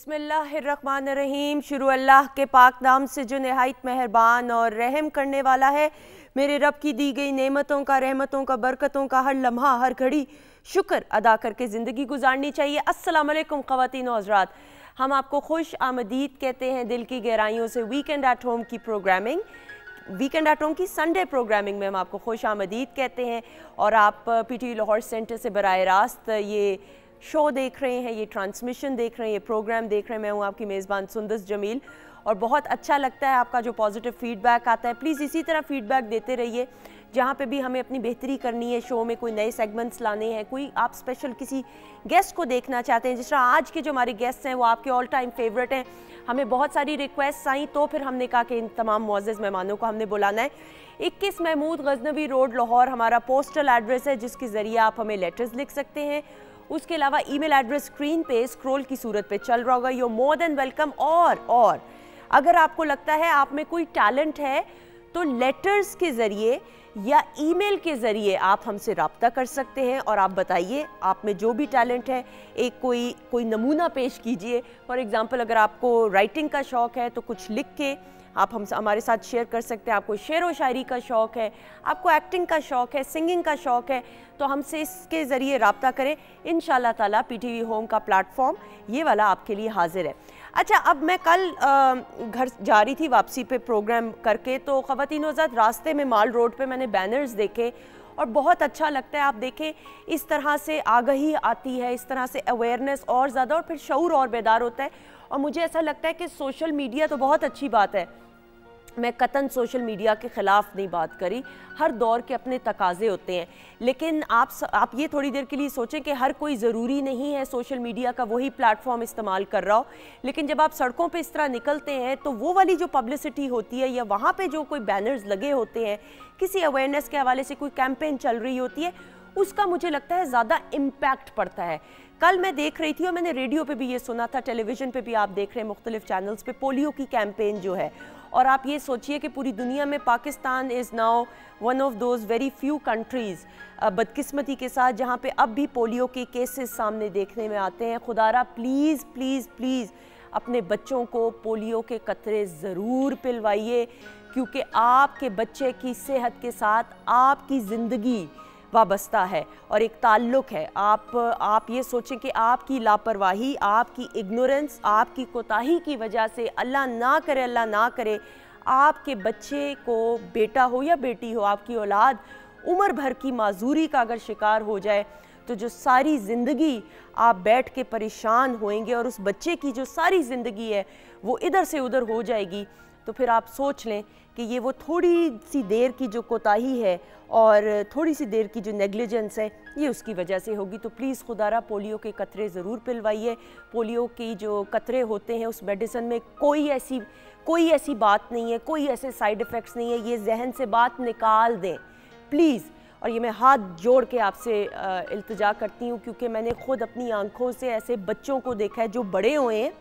बिस्मिल्लाहिर्रहमानिर्रहीम। शुरू अल्लाह के पाक नाम से जो नहायत मेहरबान और रहम करने वाला है। मेरे रब की दी गई नेमतों का, रहमतों का, बरकतों का हर लम्हा हर घड़ी शुक्र अदा करके ज़िंदगी गुजारनी चाहिए। अस्सलाम वालेकुम ख़वातीन और हज़रात, हम आपको खुश आमदीद कहते हैं दिल की गहराइयों से। वीकेंड एट होम की प्रोग्रामिंग, वीकेंड एट होम की संडे प्रोग्रामिंग में हम आपको खुश आमदीद कहते हैं। और आप PTV लाहौर सेंटर से बराह रास्त ये शो देख रहे हैं, ये ट्रांसमिशन देख रहे हैं, ये प्रोग्राम देख रहे हैं। मैं हूँ आपकी मेज़बान सुंदस जमील और बहुत अच्छा लगता है आपका जो पॉजिटिव फ़ीडबैक आता है। प्लीज़ इसी तरह फ़ीडबैक देते रहिए। जहाँ पे भी हमें अपनी बेहतरी करनी है, शो में कोई नए सेगमेंट्स लाने हैं, कोई आप स्पेशल किसी गेस्ट को देखना चाहते हैं, जिस तरह आज के जो हमारे गेस्ट हैं वो आपके ऑल टाइम फेवरेट हैं। हमें बहुत सारी रिक्वेस्ट आई तो फिर हमने कहा कि इन तमाम मुअज़्ज़ज़ मेहमानों को हमने बुलाना है। 21 महमूद गज़नवी रोड लाहौर हमारा पोस्टल एड्रेस है, जिसके ज़रिए आप हमें लेटर्स लिख सकते हैं। उसके अलावा ईमेल एड्रेस स्क्रीन पे स्क्रॉल की सूरत पे चल रहा होगा। You more than welcome. और अगर आपको लगता है आप में कोई टैलेंट है तो लेटर्स के ज़रिए या ईमेल के ज़रिए आप हमसे रब्ता कर सकते हैं और आप बताइए आप में जो भी टैलेंट है, एक कोई नमूना पेश कीजिए। फॉर एग्ज़ाम्पल अगर आपको राइटिंग का शौक़ है तो कुछ लिख के आप हमारे साथ शेयर कर सकते हैं। आपको शेर व शायरी का शौक़ है, आपको एक्टिंग का शौक़ है, सिंगिंग का शौक़ है, तो हमसे इसके ज़रिए रब्ता करें। इंशाल्लाह ताला PTV होम का प्लेटफॉर्म ये वाला आपके लिए हाजिर है। अच्छा, अब मैं कल घर जा रही थी वापसी पे प्रोग्राम करके, तो ख़वातीन हज़रात रास्ते में माल रोड पे मैंने बैनर्स देखे और बहुत अच्छा लगता है। आप देखें इस तरह से आगाही आती है, इस तरह से अवेयरनेस और ज़्यादा और फिर शऊर और बेदार होता है। और मुझे ऐसा लगता है कि सोशल मीडिया तो बहुत अच्छी बात है, मैं कतन सोशल मीडिया के ख़िलाफ़ नहीं बात करी, हर दौर के अपने तकाज़े होते हैं। लेकिन आप ये थोड़ी देर के लिए सोचें कि हर कोई ज़रूरी नहीं है सोशल मीडिया का वही प्लेटफॉर्म इस्तेमाल कर रहा हो। लेकिन जब आप सड़कों पे इस तरह निकलते हैं तो वो वाली जो पब्लिसिटी होती है या वहाँ पे जो कोई बैनर्स लगे होते हैं, किसी अवेयरनेस के हवाले से कोई कैंपेन चल रही होती है, उसका मुझे लगता है ज़्यादा इम्पैक्ट पड़ता है। कल मैं देख रही थी और मैंने रेडियो पे भी ये सुना था, टेलीविज़न पे भी आप देख रहे हैं मुख्तलिफ चैनल्स पे, पोलियो की कैंपेन जो है। और आप ये सोचिए कि पूरी दुनिया में Pakistan is now one of those very few countries बदकिस्मती के साथ जहाँ पे अब भी पोलियो के केसेस सामने देखने में आते हैं। खुदारा प्लीज़ प्लीज़ प्लीज़ अपने बच्चों को पोलियो के कतरे ज़रूर पिलवाइए, क्योंकि आपके बच्चे की सेहत के साथ आपकी ज़िंदगी वाबस्ता है और एक ताल्लुक़ है। आप ये सोचें कि आपकी लापरवाही, आपकी इग्नोरेंस, आपकी कोताही की वजह से अल्लाह ना करे आपके बच्चे को, बेटा हो या बेटी हो, आपकी औलाद उम्र भर की माजूरी का अगर शिकार हो जाए तो जो सारी ज़िंदगी आप बैठ के परेशान होएंगे और उस बच्चे की जो सारी ज़िंदगी है वो इधर से उधर हो जाएगी। तो फिर आप सोच लें कि ये वो थोड़ी सी देर की जो कोताही है और थोड़ी सी देर की जो नेग्लिजेंस है, ये उसकी वजह से होगी। तो प्लीज़ खुदारा पोलियो के कतरे ज़रूर पिलवाइए। पोलियो की जो कतरे होते हैं उस मेडिसिन में कोई ऐसी बात नहीं है, कोई ऐसे साइड इफ़ेक्ट्स नहीं है। ये जहन से बात निकाल दें प्लीज़। और ये मैं हाथ जोड़ के आपसे इल्तिजा करती हूँ, क्योंकि मैंने ख़ुद अपनी आंखों से ऐसे बच्चों को देखा है जो बड़े हुए हैं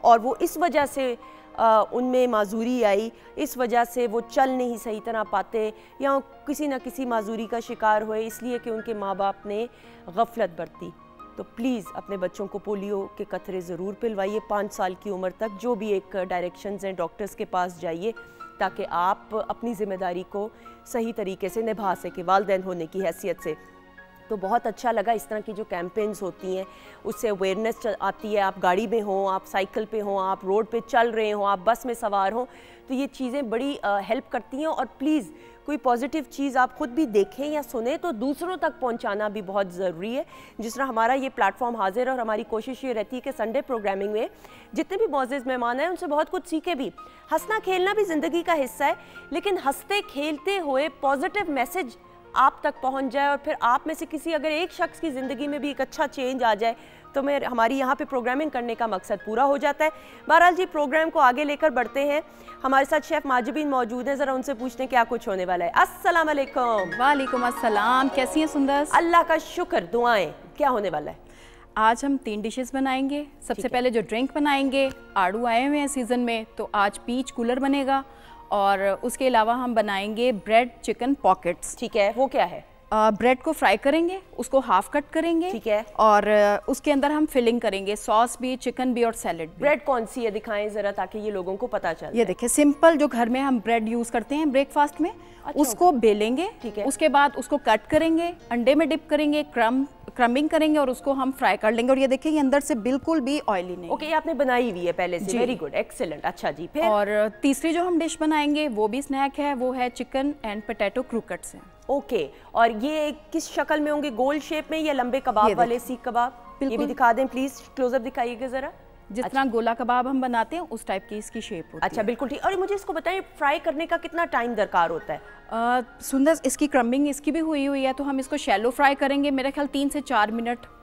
और वो इस वजह से उनमें माजूरी आई, इस वजह से वो चल नहीं सही तरह पाते या किसी न किसी माजूरी का शिकार हुए, इसलिए कि उनके माँ बाप ने गफलत बरती। तो प्लीज़ अपने बच्चों को पोलियो के कतरे ज़रूर पिलवाइए। 5 साल की उम्र तक जो भी एक डायरेक्शंस हैं, डॉक्टर्स के पास जाइए ताकि आप अपनी ज़िम्मेदारी को सही तरीके से निभा सकें वालिदैन होने की हैसियत से। तो बहुत अच्छा लगा इस तरह की जो कैंपेन्स होती हैं, उससे अवेयरनेस आती है। आप गाड़ी में हों, आप साइकिल पे हों, आप रोड पे चल रहे हों, आप बस में सवार हों, तो ये चीज़ें बड़ी हेल्प करती हैं। और प्लीज़ कोई पॉजिटिव चीज़ आप ख़ुद भी देखें या सुने तो दूसरों तक पहुंचाना भी बहुत ज़रूरी है। जिस तरह हमारा ये प्लेटफॉर्म हाजिर है और हमारी कोशिश ये रहती है कि संडे प्रोग्रामिंग में जितने भी मुअज़्ज़ज़ मेहमान हैं उनसे बहुत कुछ सीखे भी। हंसना खेलना भी ज़िंदगी का हिस्सा है, लेकिन हंसते खेलते हुए पॉजिटिव मैसेज आप तक पहुंच जाए और फिर आप में से किसी अगर एक शख्स की ज़िंदगी में भी एक अच्छा चेंज आ जाए तो हमारी यहाँ पे प्रोग्रामिंग करने का मकसद पूरा हो जाता है। बहरहाल जी, प्रोग्राम को आगे लेकर बढ़ते हैं। हमारे साथ शेफ़ माजिबीन मौजूद हैं, ज़रा उनसे पूछते हैं क्या कुछ होने वाला है। अस्सलाम वालेकुम। वालेकुम अस्सलाम, कैसी हैं सुंदस? अल्लाह का शुक्र, दुआएं। क्या होने वाला है? आज हम 3 डिशेस बनाएंगे। सबसे पहले जो ड्रिंक बनाएंगे, आड़ू आए हुए हैं सीज़न में, तो आज पीच कूलर बनेगा और उसके अलावा हम बनाएंगे ब्रेड चिकन पॉकेट्स। ठीक है, वो क्या है? ब्रेड को फ्राई करेंगे, उसको हाफ कट करेंगे, ठीक है, और उसके अंदर हम फिलिंग करेंगे, सॉस भी, चिकन भी और सैलेड भी। ब्रेड कौन सी है दिखाएं जरा ताकि ये लोगों को पता चले। ये देखिए सिंपल जो घर में हम ब्रेड यूज करते हैं ब्रेकफास्ट में, उसको बेलेंगे, ठीक है, उसके बाद उसको कट करेंगे, अंडे में डिप करेंगे, क्रम्बिंग करेंगे और उसको हम फ्राई कर लेंगे। और ये देखिए ये अंदर से बिल्कुल भी ऑयली नहीं। ओके, आपने बनाई हुई है पहले से, वेरी गुड, एक्सीलेंट। अच्छा जी, फिर और तीसरी जो हम डिश बनाएंगे वो भी स्नैक है, वो है चिकन एंड पोटैटो क्रूकेट्स हैं। ओके, और ये किस शक्ल में होंगे, गोल शेप में या लंबे कबाब वाले सीख कबाब? ये भी दिखा दें प्लीज, क्लोजअप दिखाइएगा जरा। जितना गोला कबाब हम बनाते हैं उस टाइप की इसकी शेप होती है। अच्छा, बिल्कुल ठीक। और मुझे इसको बताएं, फ्राई करने का कितना टाइम दरकार होता है? सुंदर, इसकी क्रम्बिंग इसकी भी हुई है, तो हम इसको शैलो फ्राई करेंगे, मेरे ख्याल 3 से 4 मिनट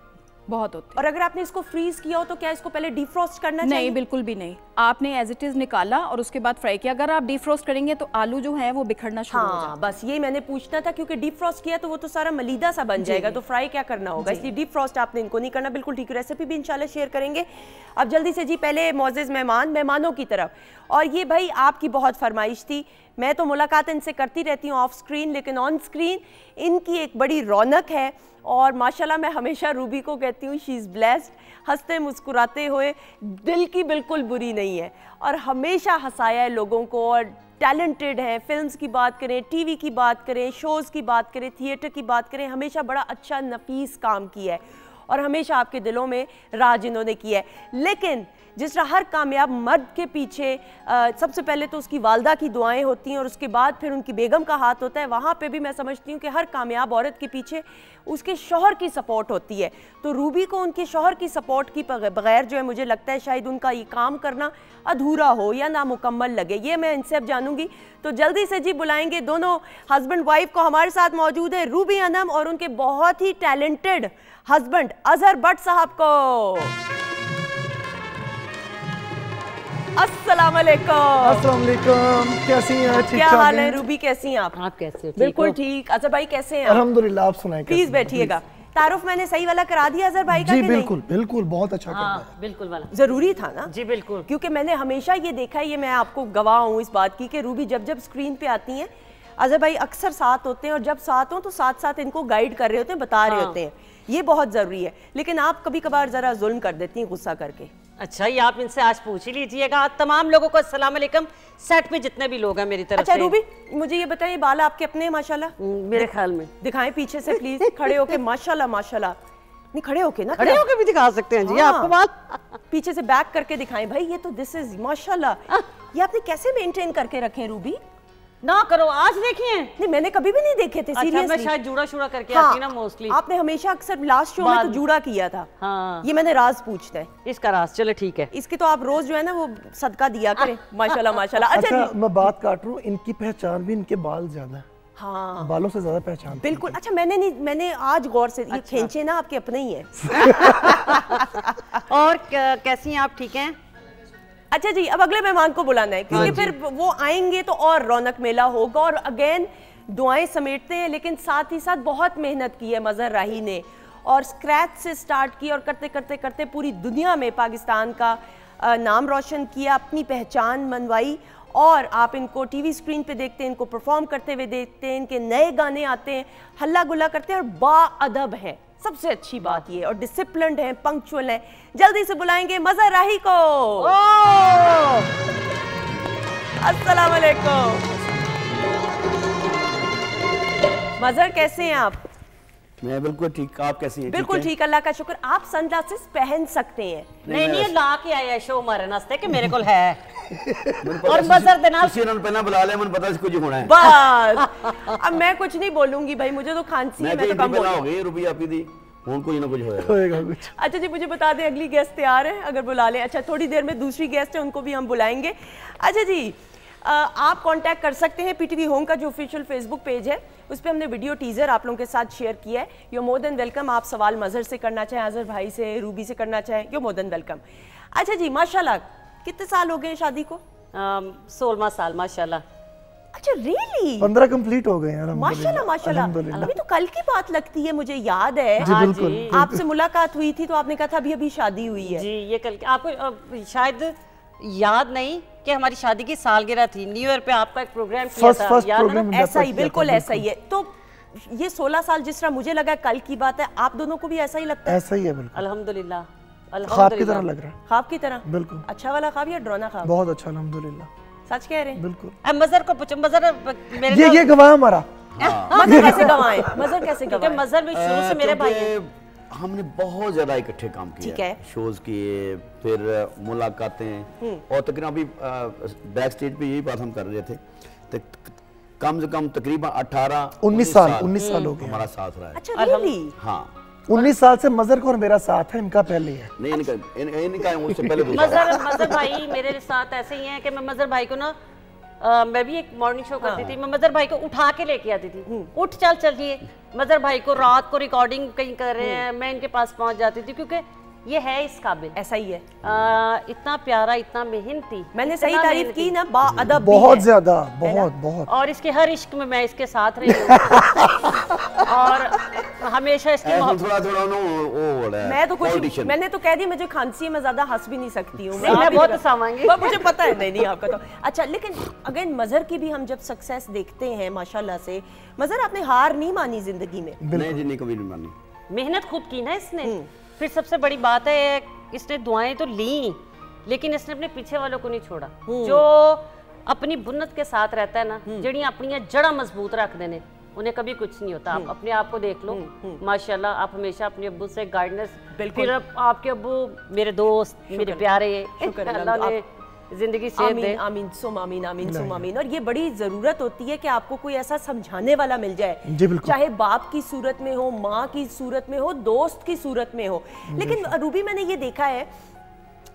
बहुत होते हैं। और अगर आपने इसको फ्रीज किया हो तो क्या इसको पहले डीफ्रोस्ट करना चाहिए? नहीं, बिल्कुल भी नहीं, आपने एज इट इज निकाला और उसके बाद फ्राई किया। अगर आप डीफ्रोस्ट करेंगे तो आलू जो है वो बिखरना शुरू हो जाता है। बस ये मैंने पूछना था, क्योंकि डीफ्रोस्ट किया तो वो तो सारा मलीदा सा बन जाएगा, तो फ्राई क्या करना होगा, इसलिए डीफ्रोस्ट आपने इनको नहीं करना। बिल्कुल ठीक, रेसिपी भी इंशाल्लाह शेयर करेंगे। अब जल्दी से जी, पहले मोअज़्ज़िज़ मेहमानों की तरफ। और ये भाई आपकी बहुत फरमाइश थी, मैं तो मुलाकात इनसे करती रहती हूँ ऑफ स्क्रीन, लेकिन ऑन स्क्रीन इनकी एक बड़ी रौनक है। और माशाल्लाह मैं हमेशा रूबी को कहती हूँ शी इज़ ब्लेस्ड, हंसते मुस्कुराते हुए, दिल की बिल्कुल बुरी नहीं है और हमेशा हंसाया है लोगों को, और टैलेंटेड हैं। फिल्म्स की बात करें, टीवी की बात करें, शोज़ की बात करें, थिएटर की बात करें, हमेशा बड़ा अच्छा नफीस काम किया है और हमेशा आपके दिलों में राज इन्होंने किया है। लेकिन जिस तरह हर कामयाब मर्द के पीछे सबसे पहले तो उसकी वालदा की दुआएं होती हैं और उसके बाद फिर उनकी बेगम का हाथ होता है, वहाँ पे भी मैं समझती हूँ कि हर कामयाब औरत के पीछे उसके शौहर की सपोर्ट होती है। तो रूबी को उनके शौहर की सपोर्ट की बगैर जो है, मुझे लगता है शायद उनका ये काम करना अधूरा हो या नामुकम्मल लगे। ये मैं इनसे अब जानूंगी। तो जल्दी से जी बुलाएंगे दोनों हस्बैंड वाइफ को। हमारे साथ मौजूद है रूबी अनम और उनके बहुत ही टैलेंटेड हस्बैंड अजहर भट्ट साहब को। अस्सलाम वालेकुम। कैसी हैं? क्या हाल है रूबी, कैसी हैं आप? आप कैसे हो? बिल्कुल ठीक। अजहर भाई कैसे हैं? अल्हम्दुलिल्लाह। आप सुनाएं। प्लीज बैठिएगा। तारुफ मैंने सही वाला करा दिया अजहर भाई का? जी बिल्कुल बिल्कुल, बहुत अच्छा कर रहा है। बिल्कुल वाला जरूरी था ना? जी बिल्कुल, क्योंकि मैंने हमेशा ये देखा है, ये मैं आपको गवाह हूँ इस बात की कि रूबी जब जब स्क्रीन पे आती हैं अजहर भाई अक्सर साथ होते हैं, और जब साथ हों तो साथ साथ इनको गाइड कर रहे होते हैं, बता रहे होते हैं। ये बहुत जरूरी है। लेकिन आप कभी कभार जरा जुल्म कर देती हैं गुस्सा करके। अच्छा, ये आप इनसे आज पूछ ही लीजिएगा। तमाम लोगों को अस्सलाम वालेकुम, सेट पे जितने भी लोग हैं मेरी तरफ अच्छा से। रूबी, मुझे ये बताइए, बाल आपके अपने हैं माशाल्लाह? मेरे ख्याल में दिखाएं पीछे से प्लीज, खड़े होके। माशाल्लाह माशाल्लाह। नहीं, खड़े होके ना, खड़े होके भी दिखा सकते हैं जी। आपको बाल पीछे से बैक करके दिखाएं भाई। ये तो दिस इज माशाल्लाह। ये आपने कैसे मेंटेन करके रखे हैं रूबी? ना करो, आज देखिए। नहीं, मैंने कभी भी नहीं देखे थे। अच्छा, मैं शायद जूड़ा शूड़ा करके हाँ, आती ना मोस्टली। आपने हमेशा अक्सर लास्ट शो में तो जूड़ा किया था। हाँ, ये मैंने राज पूछना है इसका राज। चलो ठीक है, इसके तो आप रोज जो है ना वो सदका दिया करें। माशाल्लाह माशाल्लाह। अच्छा, मैं बात काट रहा हूँ, इनकी पहचान भी इनके बाल ज्यादा है। हाँ, बालों से ज्यादा पहचान बिल्कुल। अच्छा, मैंने आज गौर से ये खींचे ना आपके अपने ही है। और कैसी हैं आप? ठीक हैं? अच्छा जी, अब अगले मेहमान को बुलाना है, क्योंकि फिर वो आएंगे तो और रौनक मेला होगा। और अगेन दुआएं समेटते हैं, लेकिन साथ ही साथ बहुत मेहनत की है मजहर राही ने, और स्क्रैच से स्टार्ट की और करते करते करते पूरी दुनिया में पाकिस्तान का नाम रोशन किया, अपनी पहचान मनवाई। और आप इनको टीवी स्क्रीन पे देखते हैं, इनको परफॉर्म करते हुए देखते हैं, इनके नए गाने आते हैं, हल्ला गुल्ला करते हैं और बाअदब है। सबसे अच्छी बात ये, और डिसिप्लिन्ड हैं, पंक्चुअल हैं। जल्दी से बुलाएंगे मजहर राही को। अस्सलाम वालेकुम। मजहर कैसे हैं आप? मैं बिल्कुल ठीक, आप कैसी हैं? बिल्कुल ठीक, अल्लाह का शुक्र। आप सनग्लासेस पहन सकते हैं। नहीं ला के आया शो मारे नास्ते के मेरे को है। और मजहर दे नाल किसी ने पहना बुला लिया, मुझे पता है कुछ होना है। बस अब मैं कुछ नहीं बोलूंगी भाई, मुझे तो खांसी है, मैं तो कम हो गई रुपया आपकी दी, कुछ ना कुछ होएगा कुछ। अच्छा जी, मुझे बता दें अगली गेस्ट तैयार है, अगर बुला लें। अच्छा, थोड़ी देर में दूसरी गेस्ट है, उनको भी हम बुलाएंगे। अच्छा जी, आप कांटेक्ट कर सकते हैं पीटीवी होम का जो ऑफिशियल फेसबुक पेज है, उस पर हमने वीडियो टीजर आप लोगों के साथ शेयर किया है। You more than welcome. आप सवाल मजहर से करना चाहें, अजहर भाई से, रूबी से करना चाहें, यू मोर देन वेलकम। अच्छा जी, माशाल्लाह कितने साल हो गए शादी को? 16वां साल माशाल्लाह। अच्छा रियली? 15 कंप्लीट हो गए यार। माशाल्लाह माशाल्लाह। अभी तो कल की बात लगती है, मुझे याद है। जी बिल्कुल। आपसे मुलाकात हुई थी तो आपने कहा था अभी अभी शादी हुई है। जी, ये कल आपको शायद याद नहीं कि हमारी शादी की सालगिरह थी। न्यू ईयर पे आपका एक प्रोग्राम किया था, फर्स्ट प्रोग्राम ऐसा ही, बिल्कुल ऐसा ही है। तो ये 16 साल जिस तरह मुझे लगा कल की बात है, आप दोनों को भी ऐसा ही लगता है? ऐसा ही है बिल्कुल, अल्हम्दुलिल्लाह, ख्वाब की तरह लग रहा है। ख्वाब की तरह? बिल्कुल। अच्छा वाला ख्वाब या डरावना ख्वाब? बहुत अच्छा, अल्हम्दुलिल्लाह। सच कह रहे हैं? बिल्कुल। अब मजहर को पूछो, मजहर मेरे ये गवाह हमारा। मजहर कैसे गवाए? मजहर कैसे क्योंकि गवाए? मजहर भी शुरू से मेरे भाई हैं। हमने बहुत ज्यादा इकट्ठे काम किया, ठीक है। शोज किए, फिर मुलाकातें, और तकरीबन अभी बैक स्टेज पे यही बात हम कर रहे थे, कम से कम तकरीबन 19 साल हो गए हमारा साथ रहा है। अच्छा रियली? हाँ 19 साल से मजहर को और मेरा साथ है, इनका पहले है। नहीं इनका उससे पहले दूसरा। मजहर भाई मेरे साथ ऐसे ही हैं कि मैं मजहर भाई को ना मैं भी एक मॉर्निंग शो करती थी, मैं मजहर भाई को उठा के लेके आती थी, उठ चलिए। मजहर भाई को रात को रिकॉर्डिंग कहीं कर रहे हैं, मैं इनके पास पहुंच जाती थी, क्योंकि ये है इस काबिल। ऐसा ही है। इतना प्यारा, इतना मेहनती, मैंने सही तारीफ की ना, बाअदब भी बहुत है। ज्यादा, बहुत। और इसके हर इश्क में मैं इसके साथ रही हूँ और हमेशा इसकी थोड़ा वो हो रहा है। मैं तो कुछ, मैंने तो कह दी मुझे खांसी है, मैं ज्यादा हंस भी नहीं सकती हूँ। मैं बहुत हंसाऊंगी, मुझे पता है। नहीं आपका तो अच्छा। लेकिन अगेन मजहर की भी हम जब सक्सेस देखते हैं माशाल्लाह से, मजहर आपने हार नहीं मानी जिंदगी में? नहीं कभी नहीं मानी। मेहनत खुद की ना इसने। फिर सबसे बड़ी बात है, इसने दुआएं तो ली, लेकिन इसने अपने पीछे वालों को नहीं छोड़ा। जो अपनी बुन्नत के साथ रहता है ना, जड़ी अपनी जड़ा मजबूत रख देने, उन्हें कभी कुछ नहीं होता। आप अपने आप को देख लो, माशाल्लाह आप हमेशा अपने अब्बू से गाइडेंस। फिर आपके अब्बू मेरे दोस्त, मेरे प्यारे, अल्लाह ने जिंदगी से दे। आमीन सुम आमीन, आमीन सुम आमीन। और ये बड़ी जरूरत होती है कि आपको कोई ऐसा समझाने वाला मिल जाए, चाहे बाप की सूरत में हो, माँ की सूरत में हो, दोस्त की सूरत में हो। लेकिन रूबी मैंने ये देखा है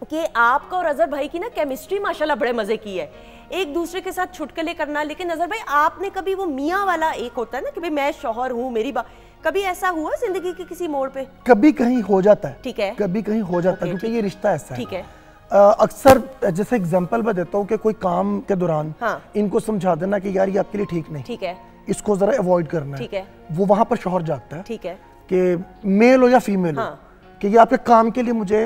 कि आपका और अजहर भाई की ना केमिस्ट्री माशाल्लाह बड़े मजे की है, एक दूसरे के साथ छुटकले करना। लेकिन अजहर भाई आपने कभी वो मियाँ वाला एक होता है ना कि भाई मैं शौहर हूँ, मेरी बात, कभी ऐसा हुआ जिंदगी के किसी मोड़ पे? कभी कहीं हो जाता है, ठीक है, कभी कहीं हो जाता है, क्योंकि ये रिश्ता ऐसा है। ठीक है। अक्सर जैसे एग्जांपल मैं देता हूँ कि कोई काम के दौरान इनको समझा देना कि यार ये आपके लिए ठीक नहीं, ठीक है, इसको जरा अवॉइड करना है, ठीक है। वो वहां पर शौहर जागता है, ठीक है, कि मेल हो या फीमेल हो, कि ये आपके काम के लिए मुझे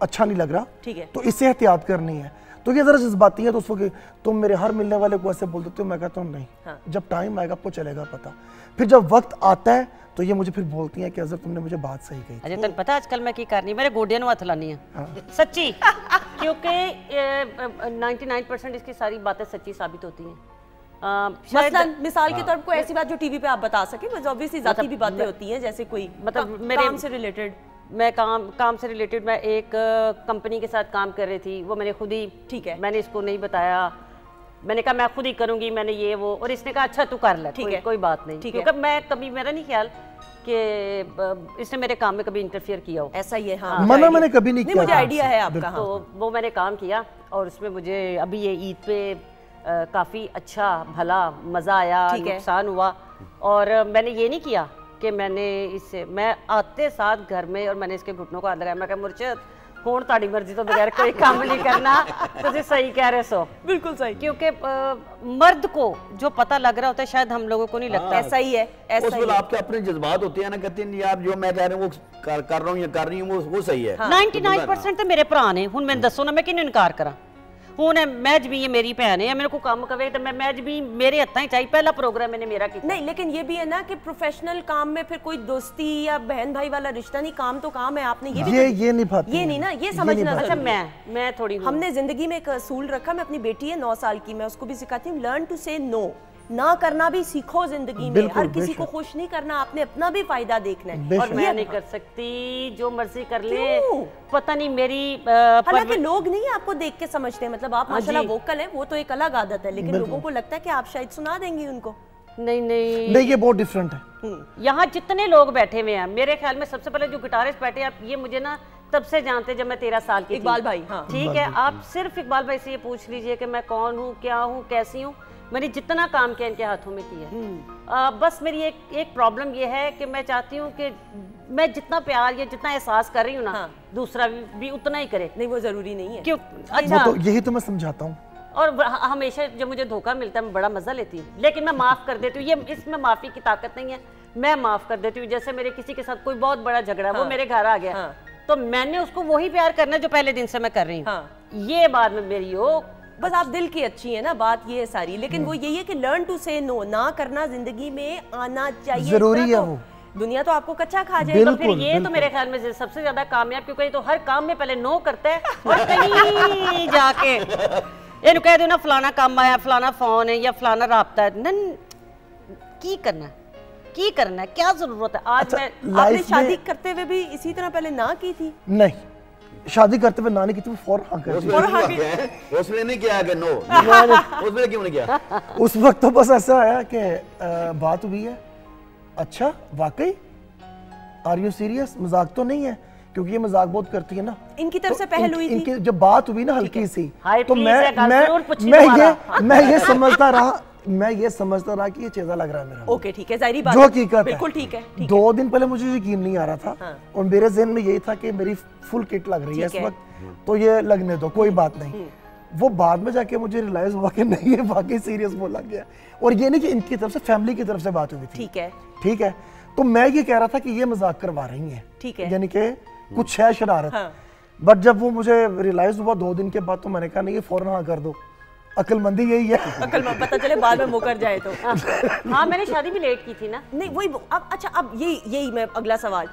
अच्छा नहीं लग रहा, ठीक है, तो इससे एहतियात करनी है। तो ये जरा जज्बाती है, तो उस वक्त तुम मेरे हर मिलने वाले को ऐसे बोल देते हो, मैं कहता हूँ नहीं, जब टाइम आएगा आपको चलेगा पता। फिर जब वक्त आता है तो ये मुझे फिर बोलती हैं कि अजहर तुमने मुझे बात सही कही। अजय तुम पता आजकल मैं की करनी, मेरे गोडिया हथ लानी है सच्ची, क्योंकि 99% इसकी सारी बातें सच्ची साबित होती हैं। मसलन मिसाल के तौर पर कोई ऐसी बात जो टीवी पे आप बता सके, बस ऑब्वियसली जाती भी बातें होती हैं, जैसे कोई मतलब मेरे काम से रिलेटेड। मैं काम से रिलेटेड मैं एक कंपनी के साथ काम कर रही थी, वो मैंने खुद ही, ठीक है, मैंने इसको नहीं बताया, मैंने कहा मैं खुद ही करूंगी, मैंने ये वो, और इसने कहा अच्छा तू कर ले, कोई बात नहीं, क्योंकि मैं कभी, मेरा नहीं ख्याल कि इसने मेरे काम में कभी इंटरफियर किया हो। ऐसा ही है। हाँ, मैंने कभी नहीं किया, मुझे आइडिया है आपका। तो वो मैंने काम किया और उसमें मुझे अभी ये ईद पे काफ़ी अच्छा भला मज़ा आया, नुकसान हुआ। और मैंने ये नहीं किया कि मैंने इससे, मैं आते साथ घर में और मैंने इसके घुटनों को हाथ लगाया, मैं कहा मुर्शिद होण ताड़ी मर्जी तो बगैर कोई काम नहीं करना, तुझे सही कह रहे सो, बिल्कुल सही। क्योंकि मर्द को जो पता लग रहा होता है शायद हम लोगों को नहीं लगता। ऐसा ही है, ऐसा ही है। आपके अपने जज्बात होते हैं ना, कहते हैं यार जो मैं कह रहा हूँ वो कर रहा हूँ या कर रही हूँ वो सही है। 99% तो मेरे भरा ने, हुण मैंने दसो ना मैं किन्नू इनकार करा। हुण मैच भी ये मेरी भैन है, मेरे को काम कवे तो मैं मैच भी मेरे हत्था ही चाहिए, पहला प्रोग्राम मैंने मेरा किया। नहीं, लेकिन ये भी है ना कि प्रोफेशनल काम में फिर कोई दोस्ती या बहन भाई वाला रिश्ता नहीं, काम तो काम है। आपने ये निभाते, ये नहीं ना, ये समझना। अच्छा मैं थोड़ी, हमने जिंदगी में एक असूल रखा, मैं अपनी बेटी है 9 साल की, मैं उसको भी सिखाती हूँ लर्न टू से नो, ना करना भी सीखो जिंदगी में। हर किसी को खुश नहीं करना, आपने अपना भी फायदा देखना है। और मैं नहीं कर सकती, जो मर्जी कर ले, पता नहीं मेरी। हालांकि लोग नहीं आपको देख के समझते, मतलब आप माशाल्लाह वोकल हैं, वो तो एक अलग आदत है, लेकिन लोगों को लगता है कि आप शायद सुना देंगी उनको। नहीं, ये बहुत डिफरेंट है। यहाँ जितने लोग बैठे हुए हैं, मेरे ख्याल में सबसे पहले जो गिटारिस्ट बैठे हैं, ये मुझे ना तब से जानते जब मैं 13 साल की थी। इकबाल भाई, हाँ ठीक है, आप सिर्फ इकबाल भाई से ये पूछ लीजिए कि मैं कौन हूँ, क्या हूँ, कैसी हूँ। मैंने जितना काम किया इनके हाथों में किया। बस मेरी एक प्रॉब्लम ये है कि मैं चाहती हूँ कि मैं जितना प्यार या जितना एहसास कर रही हूँ ना, दूसरा भी उतना ही करे। नहीं, वो जरूरी नहीं है। क्यों? अच्छा, तो यही तो मैं समझाता हूँ। और हमेशा जब मुझे धोखा मिलता है मैं बड़ा मजा लेती हूँ, लेकिन मैं माफ कर देती हूँ। ये इसमें माफी की ताकत नहीं है, मैं माफ कर देती हूँ। जैसे मेरे किसी के साथ कोई बहुत बड़ा झगड़ा, वो मेरे घर आ गया, तो मैंने उसको वही प्यार करना जो पहले दिन से मैं कर रही हूँ। ये बाद में मेरी हो बस आप दिल की अच्छी है ना, बात ये है सारी। लेकिन वो यही है कि लर्न टू से नो, ना करना जिंदगी में आना चाहिए, जरूरी है। वो दुनिया तो आपको कच्चा खा जाए। तो फिर ये तो मेरे ख्याल में सबसे ज्यादा कामयाब, क्योंकि ये तो हर काम में पहले नो करता है और कहीं जाके ये कह दो ना फलाना काम आया, फलाना फोन है या फलाना राब्ता है, नन की करना है, क्या जरूरत है। आज आपने शादी करते हुए भी इसी तरह पहले ना की थी? नहीं, शादी करते हुए ना नहीं की थी, फौरन हाँ कर दी। उसने नहीं किया कि नो, उसने क्यों नहीं किया? उस वक्त तो बस ऐसा आया कि बात हुई है, अच्छा वाकई, आर यू सीरियस, मजाक तो नहीं है, क्योंकि ये मजाक बहुत करती है ना। इनकी तरफ से पहल हुई थी। इनकी जब बात हुई ना हल्की सी, तो मैं ये समझता रहा कि ये चेज़ा लग रहा है मेरा। ओके ठीक है, जाहिर बात जो हकीकत बिल्कुल ठीक है। 2 दिन पहले मुझे यकीन नहीं आ रहा था। हाँ। और मेरे ज़हन में यही था कि मेरी फुल किट लग रही है इस वक्त, तो ये लगने दो, कोई बात नहीं। वो बाद में जाके मुझे रियलाइज हुआ कि नहीं, ये वाकई सीरियस बोला गया। और ये नहीं कि इनकी तरफ से, फैमिली की तरफ से बात हुई थी। ठीक है, तो मैं ये कह रहा था कि ये मजाक करवा रही है, ठीक है, यानी कि कुछ है शरारत। हाँ। बट जब वो मुझे रियलाइज हुआ 2 दिन के बाद, तो मैंने कहा नहीं, ये फौरन हाँ कर दो, अक्लमंदी यही है। अक्लमंद, पता चले बाद में मुकर जाए तो। हाँ, मैंने शादी भी लेट की थी ना। नहीं वही अब, अच्छा अब यही मैं अगला सवाल,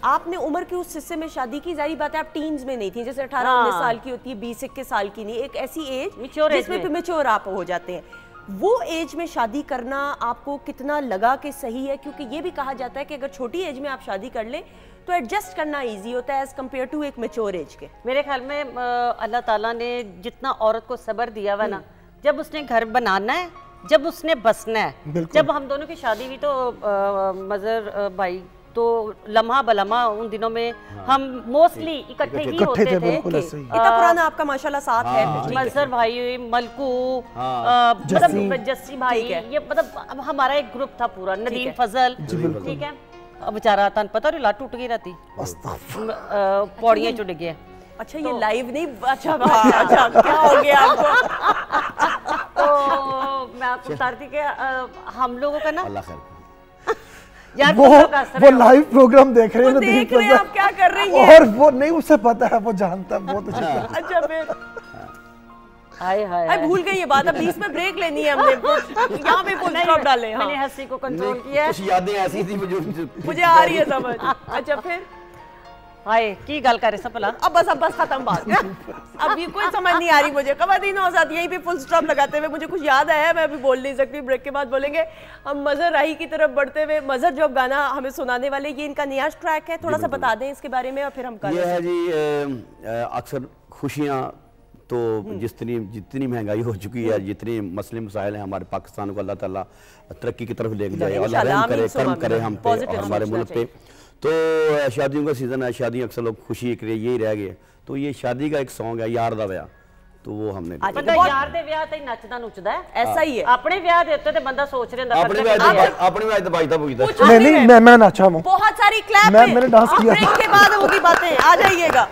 आपने उम्र के उस हिस्से में शादी की, जारी बात है आप टीन्स में नहीं थी, जैसे 18-19 साल की होती है, 20-21 साल की नहीं, एक ऐसी एज जिसमें मैच्योर आप हो जाते हैं। वो एज में शादी करना आपको कितना लगा कि सही है? क्योंकि ये भी कहा जाता है कि अगर छोटी एज में आप शादी कर ले तो एडजस्ट करना इजी होता है एज कम्पेयर टू एक मैच्योर एज के। मेरे ख्याल में अल्लाह ताला ने जितना औरत को सब्र दिया हुआ ना, जब उसने घर बनाना है, जब उसने बसना है, जब हम दोनों की शादी हुई तो मजर भाई तो लम्हा बलम्हा उन दिनों में हम मोस्टली इकट्ठे ही होते थे। इतना पुराना आपका माशाल्लाह साथ है। मजर भाई, मलकू, मतलब जस्सी भाई, ये मतलब अब हमारा एक ग्रुप था पूरा, नदीम फजल, ठीक है। अब बेचारा तन पता नहीं लाट टूट गई रहती, पौड़ियाँ चुड़ गए। अच्छा ये लाइव नहीं, अच्छा क्या हो गया आपको? तो मैं आपको बताती कि हम लोगों का ना यार वो लाइव प्रोग्राम देख रहे हैं, आप क्या कर रही हैं? और वो नहीं, उसे पता है, वो जानता है बहुत अच्छी तरह। अच्छा फिर हाय भूल गई ये बात, अब बीच में ब्रेक लेनी है हमने, यहाँ पे फुल स्टॉप डाले। मैंने हंसी को कंट्रोल किया, कुछ यादें ऐसी थी मुझे आ रही है समझ। अच्छा फिर हाय की गल कर रहे सब भला, अब बस खत्म बात। अब ये कोई समझ नहीं आ रही मुझे। ख़वातीन और साथ यहीं पे फुल स्टॉप लगाते हुए मुझे कुछ याद आया, मैं अभी बोल नहीं सकती, ब्रेक के बाद बोलेंगे। हम मजर राही की तरफ बढ़ते हुए, मजर जो गाना हमें सुनाने वाले, ये इनका नया ट्रैक है, थोड़ा सा बता दें इसके बारे में और फिर हम ये है जी। अक्सर खुशियाँ तो जितनी महंगाई हो चुकी है, जितनी मसले मसाइल हैं हमारे पाकिस्तान को, अल्लाह ताला तरक्की की तरफ लेके जाए, अल्लाह रहम करे, करम करे हम पे और हमारे मुल्क पे। तो शादियों का सीजन है, शादी अक्सर लोग खुशी के लिए यही रह गए, तो ये शादी का एक सॉन्ग है, यार दा ब्याह, तो वो हमने यार दे ब्याह ते नचदा नुचदा है, ऐसा ही है। अपने ब्याह दे उत्ते ते बंदा सोच रहा है, अपने ब्याह ते बाईदा बुईदा। नहीं मैं नाचा हूं, बहुत सारी क्लैप, मैंने डांस किया। ब्रेक के बाद होगी बातें, आ जाइएगा।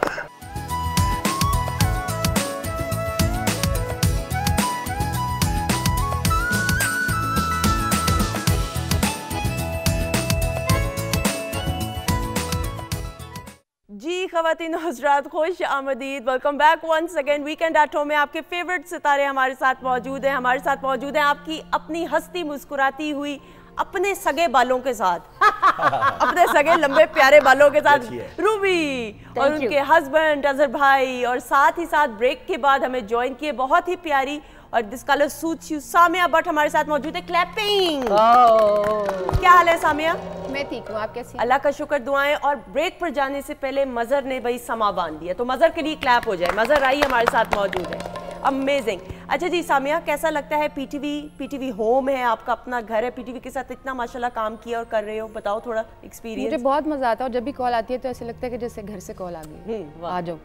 जी ख़वातीन हज़रात, खुश आमदीद, welcome back once again. Weekend at home में आपके फेवरेट सितारे हमारे साथ मौजूद हैं। हमारे साथ मौजूद हैं आपकी अपनी हंसती मुस्कुराती हुई अपने सगे बालों के साथ, अपने सगे लंबे प्यारे बालों के साथ रूबी और उनके हस्बैंड अजहर भाई, और साथ ही साथ ब्रेक के बाद हमें ज्वाइन किए बहुत ही प्यारी और this colour suits you Samia Bhatt हमारे साथ मौजूद है। क्लैपिंग। क्या हाल है सामिया? मैं ठीक हूँ, आप कैसी? अल्लाह का शुक्र, दुआएं। और ब्रेक पर जाने से पहले मजर ने भाई समा बांध दिया, तो मजर के लिए क्लैप हो जाए। मजर आई हमारे साथ मौजूद है, अमेजिंग। अच्छा जी सामिया, कैसा लगता है? पीटीवी होम है, आपका अपना घर है, पीटीवी के साथ इतना माशाल्लाह काम किया और कर रहे हो, बताओ थोड़ा एक्सपीरियंस। मुझे बहुत मजा आता है और जब भी कॉल आती है तो ऐसे लगता है कि जैसे घर से कॉल आ गई, आ जाओ।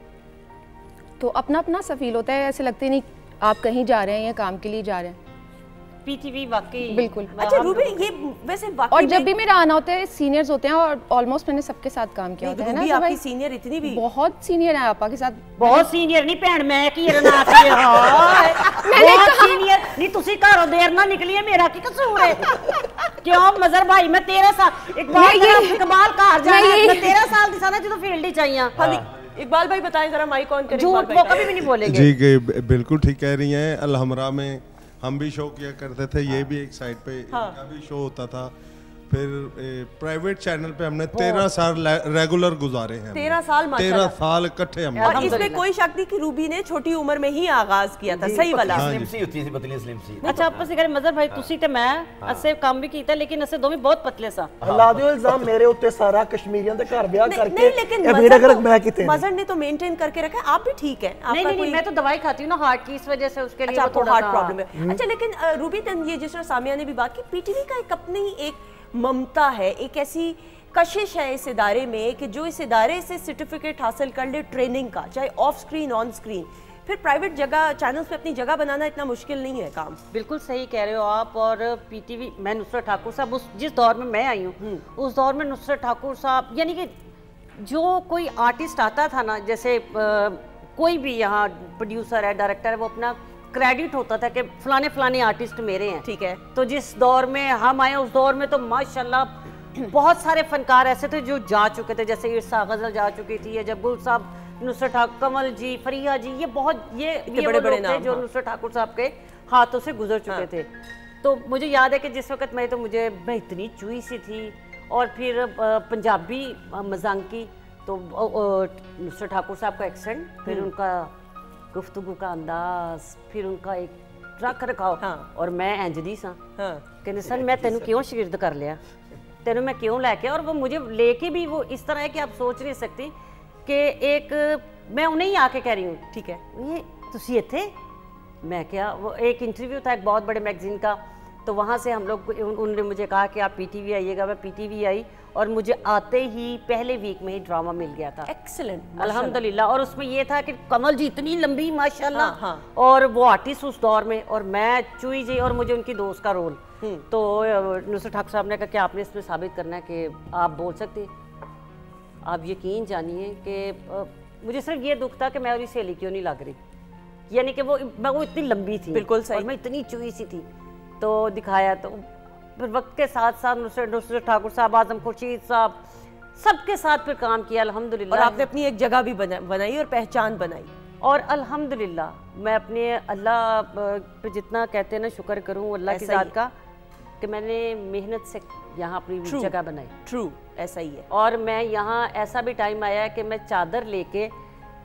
तो अपना अपना सा फील होता है, ऐसे लगते नहीं आप कहीं जा रहे हैं या काम के लिए जा रहे हैं। पीटीवी वाकई बिल्कुल। अच्छा रूबी, ये वैसे वाकई और जब भी मेरा आना होता है, सीनियर्स होते हैं और ऑलमोस्ट मैंने सबके साथ काम किया होता है ना। आपकी सीनियर इतनी भी बहुत सीनियर है आपा के साथ। बहुत सीनियर नहीं भैन, मैं की रना के हाय बहुत सीनियर नहीं, तुसी घरों देर ना निकली है, मेरा की कसूर है? क्यों मजर भाई, मैं 13 साल इकबाल घर जा रहा है, मैं 13 साल दी सा ना जो फील्ड ही चाहिए। इकबाल भाई बताएं जरा, माइक ऑन करें। झूठ वो कभी भी नहीं बोलेंगे। जी बिल्कुल ठीक कह रही हैं। अलहमरा में हम भी शो किया करते थे, ये भी एक साइड पे इनका भी शो होता था। फिर प्राइवेट चैनल पे हमने 13 साल रेगुलर गुजारे हैं। 13 साल 13 साल इकट्ठे हमने। और इसमें कोई शक नहीं कि रूबी ने छोटी उम्र में ही आगाज किया था। सही वाला। अच्छा आपस में मजहर भाई तुसी ते मैं असे काम भी कीता लेकिन असे दोवें बहुत पतले सा। ला दियो इल्जाम मेरे उत्ते सारा कश्मीरियों दे घर ब्याह करके। नहीं लेकिन मजहर ने तो मेंटेन करके रखा है। आप भी ठीक है। नहीं मैं तो दवाई खाती हूँ ना हार्ट की, इस वजह से उसके लिए थोड़ा हार्ट प्रॉब्लम है। अच्छा लेकिन रूबी ये जिस तरह सामिया ने भी बात की, पीटीवी का एक अपनी एक ममता है, एक ऐसी कशिश है इस इदारे में कि जो इस इदारे से सर्टिफिकेट हासिल कर ले ट्रेनिंग का, चाहे ऑफ स्क्रीन ऑन स्क्रीन, फिर प्राइवेट जगह चैनल्स पे अपनी जगह बनाना इतना मुश्किल नहीं है काम। बिल्कुल सही कह रहे हो आप। और पीटीवी, मैं नुसरत ठाकुर साहब जिस दौर में मैं आई हूँ उस दौर में नुसरत ठाकुर साहब, यानी कि जो कोई आर्टिस्ट आता था ना, जैसे कोई भी यहाँ प्रोड्यूसर है, डायरेक्टर है, वो अपना क्रेडिट होता था कि फलाने फलाने आर्टिस्ट मेरे हैं। ठीक है। तो जिस दौर में हम आए उस दौर में तो माशाल्लाह बहुत सारे फनकार ऐसे थे जो जा चुके थे, जैसे इरसा गजल जा चुकी थी, या जब्बुल साहब, नुसरत ठाकुर, कमल जी, फरिया जी, ये बहुत ये बड़े नाम थे जो नुसरत ठाकुर साहब के हाथों से गुजर चुके थे। तो मुझे याद है कि जिस वक्त मैं इतनी चुई सी थी, और फिर पंजाबी मजाक की, तो नुसरत ठाकुर साहब का एक्सेंट, फिर उनका गुफ्तगू का अंदाज, फिर उनका एक रख रखाव। और मैं इंजदी सा कहते सन मैं तेन क्यों शागिर्द कर लिया, तेन मैं क्यों लैके, और वो मुझे लेके भी वो इस तरह है कि आप सोच नहीं सकती कि एक मैं उन्हें ही आके कह रही हूँ, ठीक है ये तुसी इत्थे, मैं क्या, वो एक इंटरव्यू था एक बहुत बड़े मैगजीन का, तो वहाँ से हम लोग, उन्होंने मुझे कहा कि आप पीटीवी आइएगा। मैं पीटीवी आई और मुझे आते ही पहले वीक में ही ड्रामा मिल गया था। एक्सीलेंट अल्हम्दुलिल्लाह। और उसमें ये था कि कमल जी इतनी लंबी माशाल्लाह, और वो आर्टिस्ट उस दौर में, और मैं चुई जी, और मुझे उनकी दोस्त का रोल। तो नुसरत ठाकुर साहब ने कहा कि आपने इसमें साबित करना है कि आप बोल सकते। आप यकीन जानिए कि मुझे सिर्फ ये दुख था कि मैं और सहेली क्यों नहीं लग रही, यानी कि वो इतनी लंबी थी, बिल्कुल सही, और मैं इतनी चुई सी थी। तो दिखाया, तो फिर वक्त के साथ साथ नुसरत ठाकुर साहब, आजम खुर्शीद साहब, सबके साथ फिर काम किया अल्हम्दुलिल्लाह। और आपने अपनी एक जगह भी बनाई और पहचान बनाई। और अल्हम्दुलिल्लाह मैं अपने अल्लाह पे जितना कहते हैं ना शुक्र करूँ अल्लाह की ज़ात का, कि मैंने मेहनत से यहाँ अपनी जगह बनाई। ट्रू, ऐसा ही है। और मैं यहाँ ऐसा भी टाइम आया कि मैं चादर लेके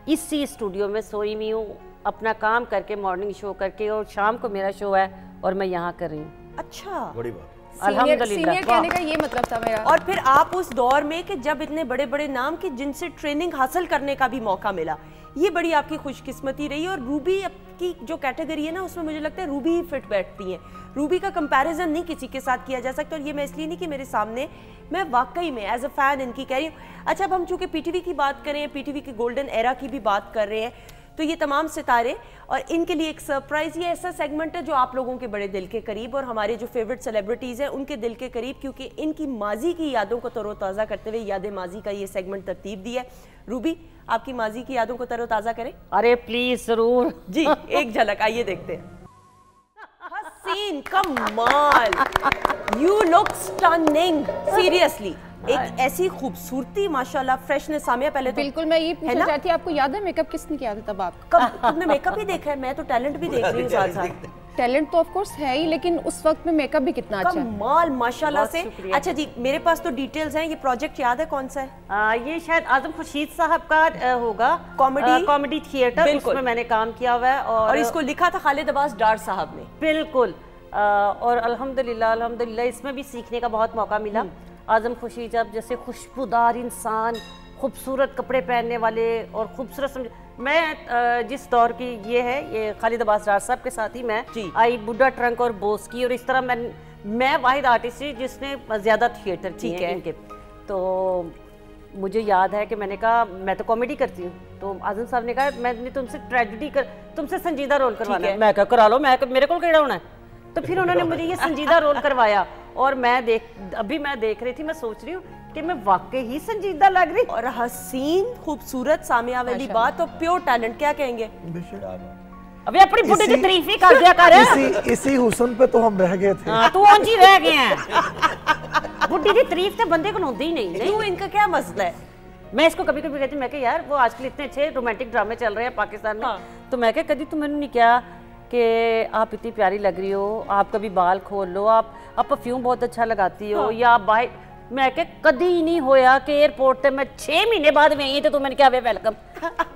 इसी स्टूडियो में सोई हुई हूँ, अपना काम करके, मॉर्निंग शो करके, और शाम को मेरा शो है और मैं यहाँ कर रही हूँ। अच्छा, बड़ी बात। सीनियर कहने का ये मतलब था मेरा। और फिर आप उस दौर में कि जब इतने बड़े बड़े नाम कि जिनसे ट्रेनिंग हासिल करने का भी मौका मिला, ये बड़ी आपकी खुशकिस्मती रही। और रूबी की जो कैटेगरी है ना, उसमें मुझे लगता है रूबी ही फिट बैठती हैं। रूबी का कंपैरिजन नहीं किसी के साथ किया जा सकता। और ये मैं इसलिए नहीं कि मेरे सामने, मैं वाकई में एज अ फैन इनकी कह रही हूँ। अच्छा, अब हम चूंकि पीटीवी की बात करें, पीटीवी की गोल्डन एरा की भी बात कर रहे हैं, तो ये तमाम सितारे और इनके लिए एक सरप्राइज, ये ऐसा सेगमेंट है जो आप लोगों के बड़े दिल के करीब, और हमारे जो फेवरेट सेलिब्रिटीज़ हैं उनके दिल के करीब, क्योंकि इनकी माजी की यादों को तरोताज़ा करते हुए याद माजी का ये सेगमेंट तरतीब दिया है। रूबी, आपकी माजी की यादों को तरोताज़ा करें। अरे प्लीज ज़रूर जी, एक झलक आइए देखते हैं। हसीन, कमाल, यू लुक स्टनिंग, सीरियसली एक ऐसी खूबसूरती, माशाल्लाह, फ्रेशनेस। सामिया पहले तो बिल्कुल मैं ये पूछना चाहती, आपको याद है मेकअप किसने किया था तब? आप कब तुमने मेकअप ही देखा है? मैं तो टैलेंट भी देख रही हूँ साथ साथ। टैलेंट तो ऑफ कोर्स है ही, लेकिन उस वक्त में मेकअप भी कितना अच्छा है। कमाल, माशाल्लाह से। अच्छा जी, मेरे पास तो डिटेल्स हैं। ये प्रोजेक्ट याद है कौन सा है? ये शायद आजम खुर्शीद साहब का होगा, कॉमेडी थिएटर, उसमें मैंने काम किया हुआ है। और इसको लिखा था खालिद अब्बास डार साहब ने। बिल्कुल। और अल्हम्दुलिल्लाह इसमें भी सीखने का बहुत मौका मिला। आजम खुर्शीद जब जैसे खुशबूदार इंसान, खूबसूरत कपड़े पहनने वाले और खूबसूरत, मैं जिस दौर की ये है, ये खालिद अब्बास डार साहब के साथ ही मैं आई, बुड्ढा ट्रंक और बोस की, और इस तरह मैं वाहिद आर्टिस्ट थी जिसने ज़्यादा थिएटर किए हैं इनके। तो मुझे याद है कि मैंने कहा मैं तो कॉमेडी करती हूँ, तो आजम साहब ने कहा मैंने तुमसे ट्रेजेडी तुमसे संजीदा रोल करवाना है। मैं क्या करा लो, मेरे को केड़ा होना है। तो फिर उन्होंने मुझे ये संजीदा रोल करवाया, और अभी मैं देख रही थी, मैं सोच रही हूँ कि मैं वाकई ही संजीदा लग रही। और हसीन, खूबसूरत, सामिया वाली बात, और प्योर टैलेंट, क्या कहेंगे? अबे अपनी बुढ़ी की तारीफ ही कर दिया कर। इसी हुस्न पे तो हम रह गए थे। हाँ, तू औंजी रह गए हैं। बुढ़ी की तारीफ तो बंदे को होती ही नहीं। क्यों, इनका क्या मसला है? मैं इसको कभी कभी कहती हूँ, मैं कहा यार वो आजकल इतने अच्छे रोमांटिक ड्रामे चल रहे हैं पाकिस्तान में, तो मैं कहा कभी तो मैंने नहीं किया कि आप इतनी प्यारी लग रही हो, आप कभी बाल खोल लो, आप परफ्यूम बहुत अच्छा लगाती हो, या आप बाहर, मैं कह कदी नहीं होया कि एयरपोर्ट पे मैं 6 महीने बाद में आई, तो तू मैंने क्या वे वेलकम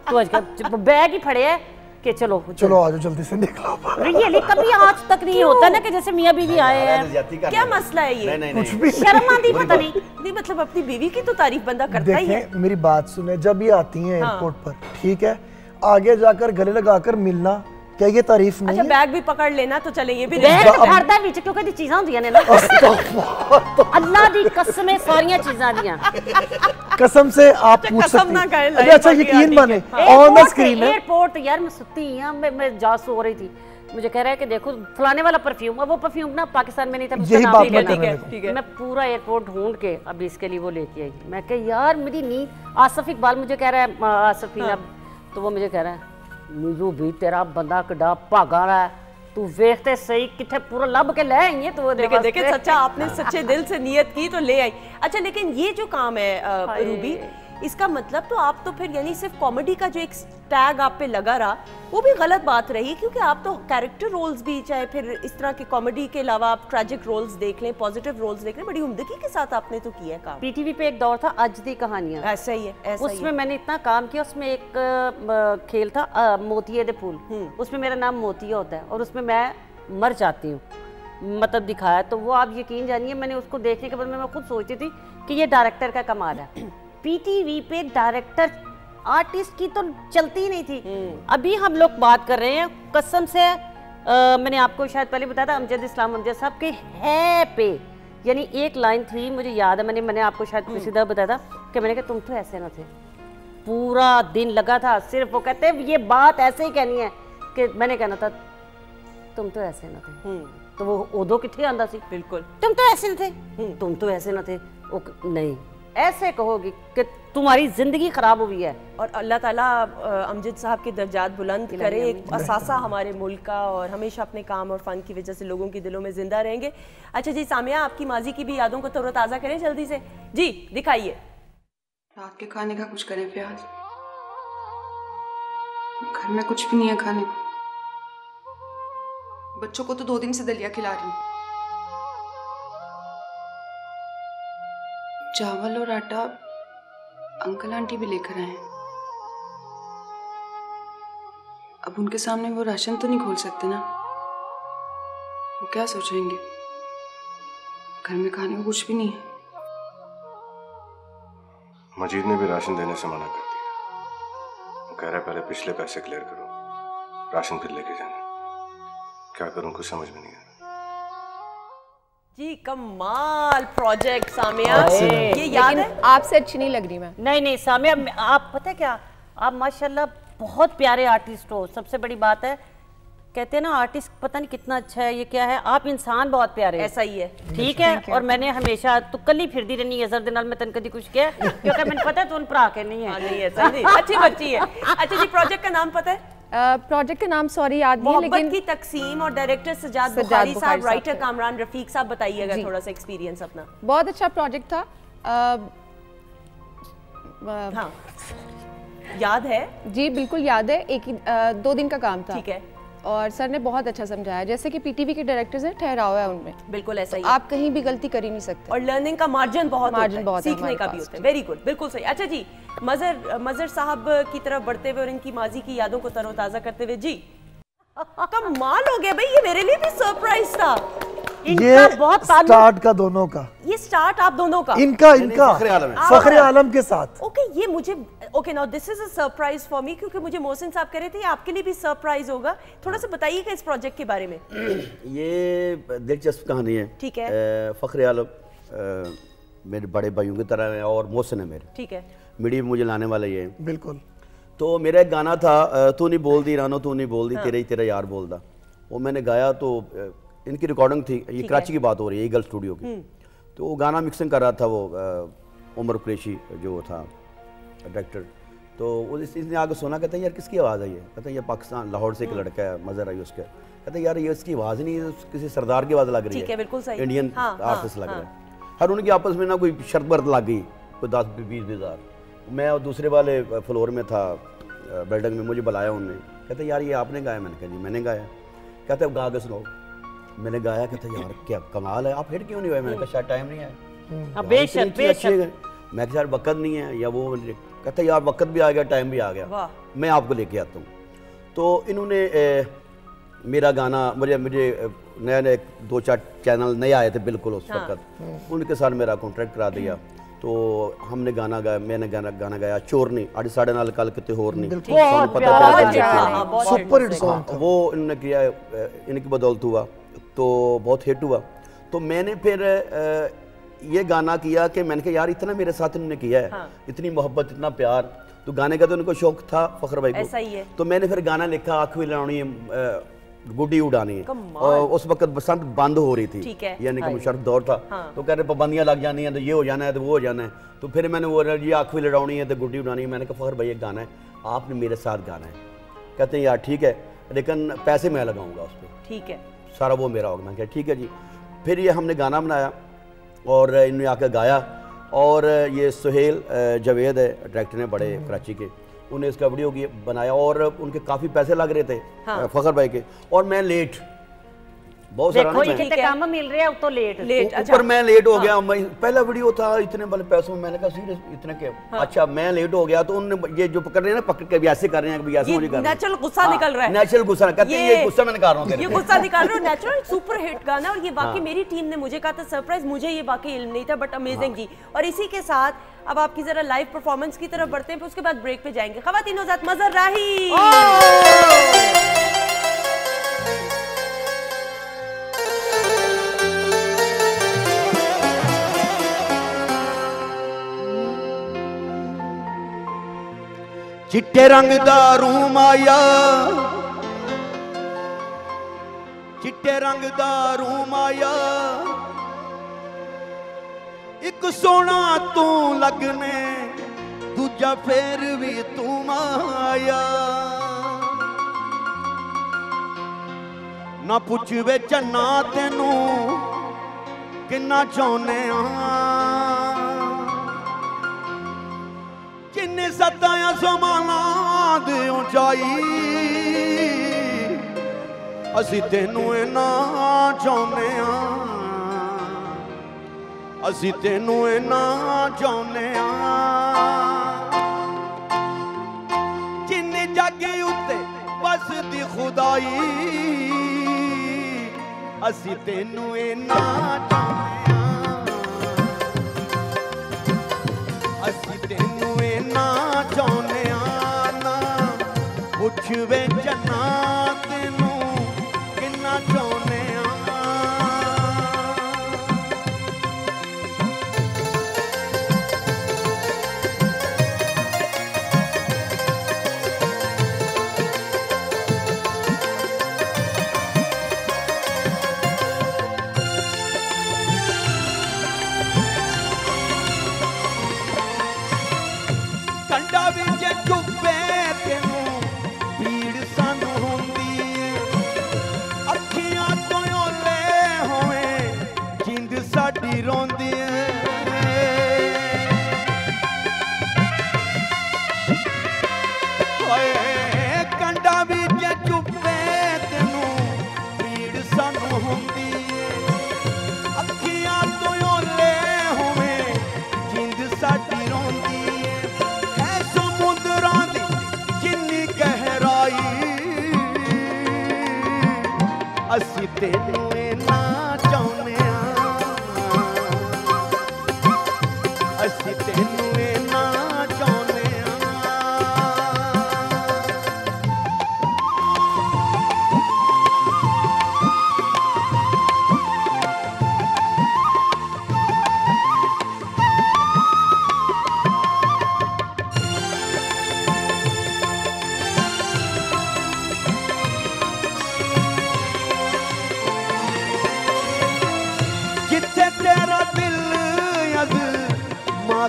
तो आज बैग ही फड़े है कि चलो आ जाओ जल्दी से निकलो। रियली कभी आज तक नहीं होता ना कि जैसे मियाँ बीवी आए हैं। क्या मसला है ये? कुछ भी शर्म आती पता नहीं। नहीं मतलब अपनी बीवी की तो तारीफ बंदा करता ही है। मेरी बात सुने, जब ये आती हैं एयरपोर्ट पर, ठीक है, आगे जाकर गले लगाकर मिलना, क्या ये तारीफ नहीं है? अच्छा बैग भी पकड़ लेना तो चले, ये भी बैग तो फाड़दा विच क्योंकि दी चीज़ां होंदियां ने ना। अल्लाह दी कसम है सारियां चीज़ां दियां। कसम से आप पूछ सकती हैं। अच्छा यकीन माने ऑन द स्क्रीन है। एयरपोर्ट यार मैं सुती हूं, मैं जा सो रही थी, मुझे कह रहा है कि देखो फलाने वाला परफ्यूम, वो परफ्यूम ना पाकिस्तान में नहीं था, यही बात मैं कर रही हूं। मैं पूरा एयरपोर्ट ढूंढ के अभी इसके लिए वो लेके आई। मैं कह यार मेरी नींद, आसिफ इकबाल मुझे कह रहा है, आसिफ तो वो मुझे कह रहा है नीरू भी तेरा बंदा कड़ा भागा रहा है, तू देखते सही किथे पूरा लब के ले आई है। तो वो देखे सच्चा आपने सच्चे दिल से नियत की तो ले आई। अच्छा लेकिन ये जो काम है रूबी, इसका मतलब तो आप तो फिर यानी सिर्फ कॉमेडी का जो एक टैग आप पे लगा रहा वो भी गलत बात रही, क्योंकि आप तो कैरेक्टर रोल्स भी, चाहे फिर इस तरह के कॉमेडी के अलावा आप ट्रैजिक रोल्स देख लें, पॉजिटिव रोल्स देख लें, बड़ी उम्दगी के साथ आपने तो किया है काम। पीटीवी पे एक दौर था आज दी कहानियां, ऐसा ही है, ऐसा उसमें मैंने इतना काम किया। उसमें एक खेल था मोतिये दे फूल, उसमें मेरा नाम मोतिया होता है और उसमें मैं मर जाती हूँ, मतलब दिखाया। तो वो आप यकीन जानिए मैंने उसको देखने के बाद मैं खुद सोचती थी कि ये डायरेक्टर का कमाल है। पीटीवी पे डायरेक्टर आर्टिस्ट की तो चलती ही नहीं थी। अभी हम लोग बात कर रहे हैं कसम से, मैंने आपको शायद पहले बताया था अमजद इस्लाम अमजद साहब के है पे, यानी एक लाइन थी मुझे याद है, मैंने आपको शायद किसी दफा बताया था कि मैंने कहा तुम तो ऐसे ना थे, पूरा दिन लगा था सिर्फ वो कहते ये बात ऐसे ही कहनी है कि मैंने कहना था तुम तो ऐसे ना थे। तो वो उदो कितने आंदा सी, बिल्कुल तुम तो ऐसे न थे, तुम तो ऐसे न थे, नहीं ऐसे कहोगी कि तुम्हारी जिंदगी खराब हुई है। और अल्लाह ताला अमजद साहब के दर्जात बुलंद करे, एक असासा हमारे मुल्क का, और हमेशा अपने काम और फन की वजह से लोगों के दिलों में जिंदा रहेंगे। अच्छा जी सामिया, आपकी माजी की भी यादों को तरोताज़ा करें जल्दी से जी, दिखाइए। रात के खाने का कुछ करें प्याज, घर में कुछ भी नहीं है खाने को, बच्चों को तो 2 दिन से दलिया खिला रही हूँ, चावल और आटा अंकल आंटी भी लेकर आए हैं, अब उनके सामने वो राशन तो नहीं खोल सकते ना, वो क्या सोचेंगे, घर में खाने को कुछ भी नहीं है। मजीद ने भी राशन देने से मना कर दिया, वो कह रहा है पहले पिछले पैसे क्लियर करो, राशन फिर लेके जाना। क्या करूं कुछ समझ में नहीं आ रहा। जी कमाल प्रोजेक्ट सामिया, ये याद है? आपसे अच्छी नहीं लग रही मैं। नहीं सामिया, आप पता है क्या, आप माशाल्लाह बहुत प्यारे आर्टिस्ट हो। सबसे बड़ी बात है, कहते हैं ना आर्टिस्ट पता नहीं कितना अच्छा है, ये क्या है, आप इंसान बहुत प्यारे। ऐसा ही है, ठीक है। और मैंने हमेशा तो कल ही फिर दी रहनी अजहर दे नाल मैं तन कदी कुछ किया क्योंकि मैंने पता है तो उन भरा के नहीं है। नहीं ऐसा नहीं, अच्छी बच्ची है। अच्छा जी, प्रोजेक्ट का नाम पता है? प्रोजेक्ट का नाम सॉरी याद नहीं, लेकिन मोहब्बत की तकसीम, और डायरेक्टर सजाद बुखारी साहब, राइटर कामरान रफीक साहब। बताइएगा थोड़ा सा एक्सपीरियंस अपना। बहुत अच्छा प्रोजेक्ट था। हाँ याद है जी, बिल्कुल याद है। 2 दिन का काम था, ठीक है, और सर ने बहुत अच्छा समझाया। जैसे कि पीटीवी के डायरेक्टर्स हैं, ठहराव है उनमें, बिल्कुल ऐसा ही, आप कहीं भी गलती कर ही नहीं सकते, और लर्निंग का मार्जिन बहुत सीखने का भी होता है। वेरी गुड, बिल्कुल सही। अच्छा जी, मजर साहब की तरफ बढ़ते हुए और इनकी माजी की यादों को तरोताजा करते हुए, जी कमाल हो गया भाई, ये मेरे लिए भी सरप्राइज था। ये बहुत स्टार्ट का दोनों का, ये स्टार्ट आप दोनों का, इनका फखरे आलम के साथ। ओके, ये मुझे okay now this is a surprise for me, क्योंकि मुझे मोहसिन साहब कह रहे थे आपके लिए भी सरप्राइज होगा। थोड़ा सा बताइएगा इस प्रोजेक्ट के बारे में। ये दिलचस्प कहानी है, ठीक है। फखरे आलम मेरे बड़े भाइयों की तरह है और मोहसिन है मेरे, ठीक है, मीडिया में मुझे लाने वाला ये है। बिल्कुल। तो मेरा एक गाना था, तू नहीं बोल दी रानो तू नहीं बोल दी, तेरे ही तेरा यार बोलदा, वो मैंने गाया। तो इनकी रिकॉर्डिंग थी, ये कराची की बात हो रही है, ईगल स्टूडियो की। तो वो गाना मिक्सिंग कर रहा था वो उमर कुरैशी जो था डायरेक्टर। तो इसने आगे सुना, कहता है यार किसकी आवाज़ आई है, कहता है ये पाकिस्तान लाहौर से एक लड़का है, मज़र आई उसके, कहता है यार ये इसकी आवाज़ नहीं है, किसी सरदार की आवाज़ लग रही है, बिल्कुल सही, इंडियन आर्टिस्ट लग रहा है। हर उनकी आपस में ना कोई शर्त बर्त लग गई, कोई 10-20 हज़ार, मैं दूसरे वाले फ्लोर में था बिल्डिंग में, मुझे बुलाया उन्होंने, कहते यार ये आपने गाया? मैंने कहा जी मैंने गाया। कहते अब गा के सुनाओ। मैंने गाया, कहते यार क्या कमाल है, आप हिट क्यों नहीं हुए? मैंने कहा शायद टाइम नहीं है। मैं कहा यार वक्त नहीं है या वो, कहते यार वक्त भी आ गया, टाइम भी आ गया, मैं आपको लेके आता हूँ। तो इन्होंने मेरा गाना मुझे नए नए 2-4 चैनल नए आए थे बिल्कुल उस वक्त, उनके साथ मेरा कॉन्ट्रैक्ट करा दिया। तो हमने गाना गाया, मैंने गाना गाया चोरनी आड़ी साढ़े नाल कल कितने होर नहीं, सुपर हिट सॉन्ग था वो इन्होंने किया, इनकी बदौलत हुआ, तो बहुत हिट हुआ। तो मैंने फिर ये गाना किया कि मैंने कहा यार इतना मेरे साथ इन्होंने किया है, इतनी मोहब्बत, इतना प्यार, तो गाने का तो उनको शौक था फखर भाई को। तो मैंने फिर गाना लिखा आँख भी लड़ानी है गुड्डी उड़ानी है, और उस वक्त बसंत बंद हो रही थी, यानी कि मुशर्रफ दौर था। तो कह रहे पाबंदियां लग जानी है, तो ये हो जाना है, तो वो हो जाना है। तो फिर मैंने वो ये आँख भी लड़ानी है तो गुड्डी उड़ानी है, मैंने कहा फखर भाई ये गाना है, आपने मेरे साथ गाना है। कहते हैं यार ठीक है, लेकिन पैसे मैं लगाऊंगा उस पर, ठीक है, सारा वो मेरा होगा। मैं कहा ठीक है जी। फिर ये हमने गाना बनाया और इन्होंने आकर गाया, और ये सुहेल जावेद है डायरेक्टर ने बड़े कराची के, उन्हें इसका वीडियो बनाया और उनके काफ़ी पैसे लग रहे थे फखर भाई के, और मैं लेट बहुत सारा काम मिल रहा है तो लेट ऊपर मैं लेट हो गया। पहला वीडियो था इतने बड़े पैसों में, मैंने कहा सीरियस इतने के, अच्छा मैं लेट हो गया। तो उन्होंने ये जो पकड़ रहे हैं ना, पकड़ के भी ऐसे कर रहे हैं कि ऐसे मुझे कर रहे हैं, नेचुरल गुस्सा निकल रहा है, नेचुरल गुस्सा, कहते हैं ये गुस्सा मैं निकाल रहा हूं, ये गुस्सा निकाल रहा हूं, नेचुरल सुपर हिट गाना। और ये वाकई मेरी टीम ने मुझे कहा था सरप्राइज, मुझे ये वाकई इल्म नहीं था, बट अमेजिंग जी। और इसी के साथ अब आपकी जरा लाइव परफॉर्मेंस की तरफ बढ़ते हैं, उसके बाद ब्रेक पे जाएंगे। खवातीन नौज़ात मजहर राही, चिट्टे रंग दा रूम आया, चिट्टे रंग दा रूम आया, एक सोना तू लगने, दूजा फिर भी तू माया। ना पुछ वे चन्ना तेनू किन्ना चाहने किन्ने सताया समाना दे ऊंचाई, असी तेनू इना चाहने, असी तेनू इना चाहने, जिन्ने जागे उत्ते बसदी खुदाई, असी तेनू इना चाहने, असी तेनू इना चाहने, ना पुछ वे चन्ना तेनू किन्ना चाहने। कंडा विच चुप्पे तेनू भीड़ सानू हुंदी, अखियां तो ओले होवे जिंद साडी रोंदी। कंडा विच चुप्पे तेनू भीड़ सानू हुंदी, अखियां तो ओले होवे जिंद साडी रोंदी। असी तेनू इना चाहने, असी तेनू इना चाहने।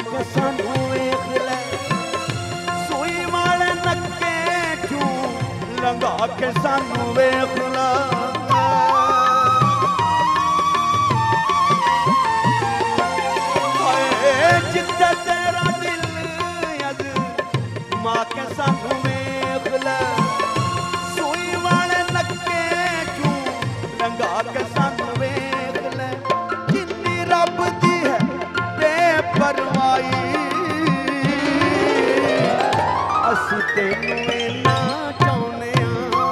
के सानू वेख ले, सुई वाले नक्के चू लंघा के सानू वेख ला। जिथे तेरा दिल अज जाके सानू वेख ले जिन्नी रब दी है बेपरवाही असी तेनू इन्ना चाहुंदे आ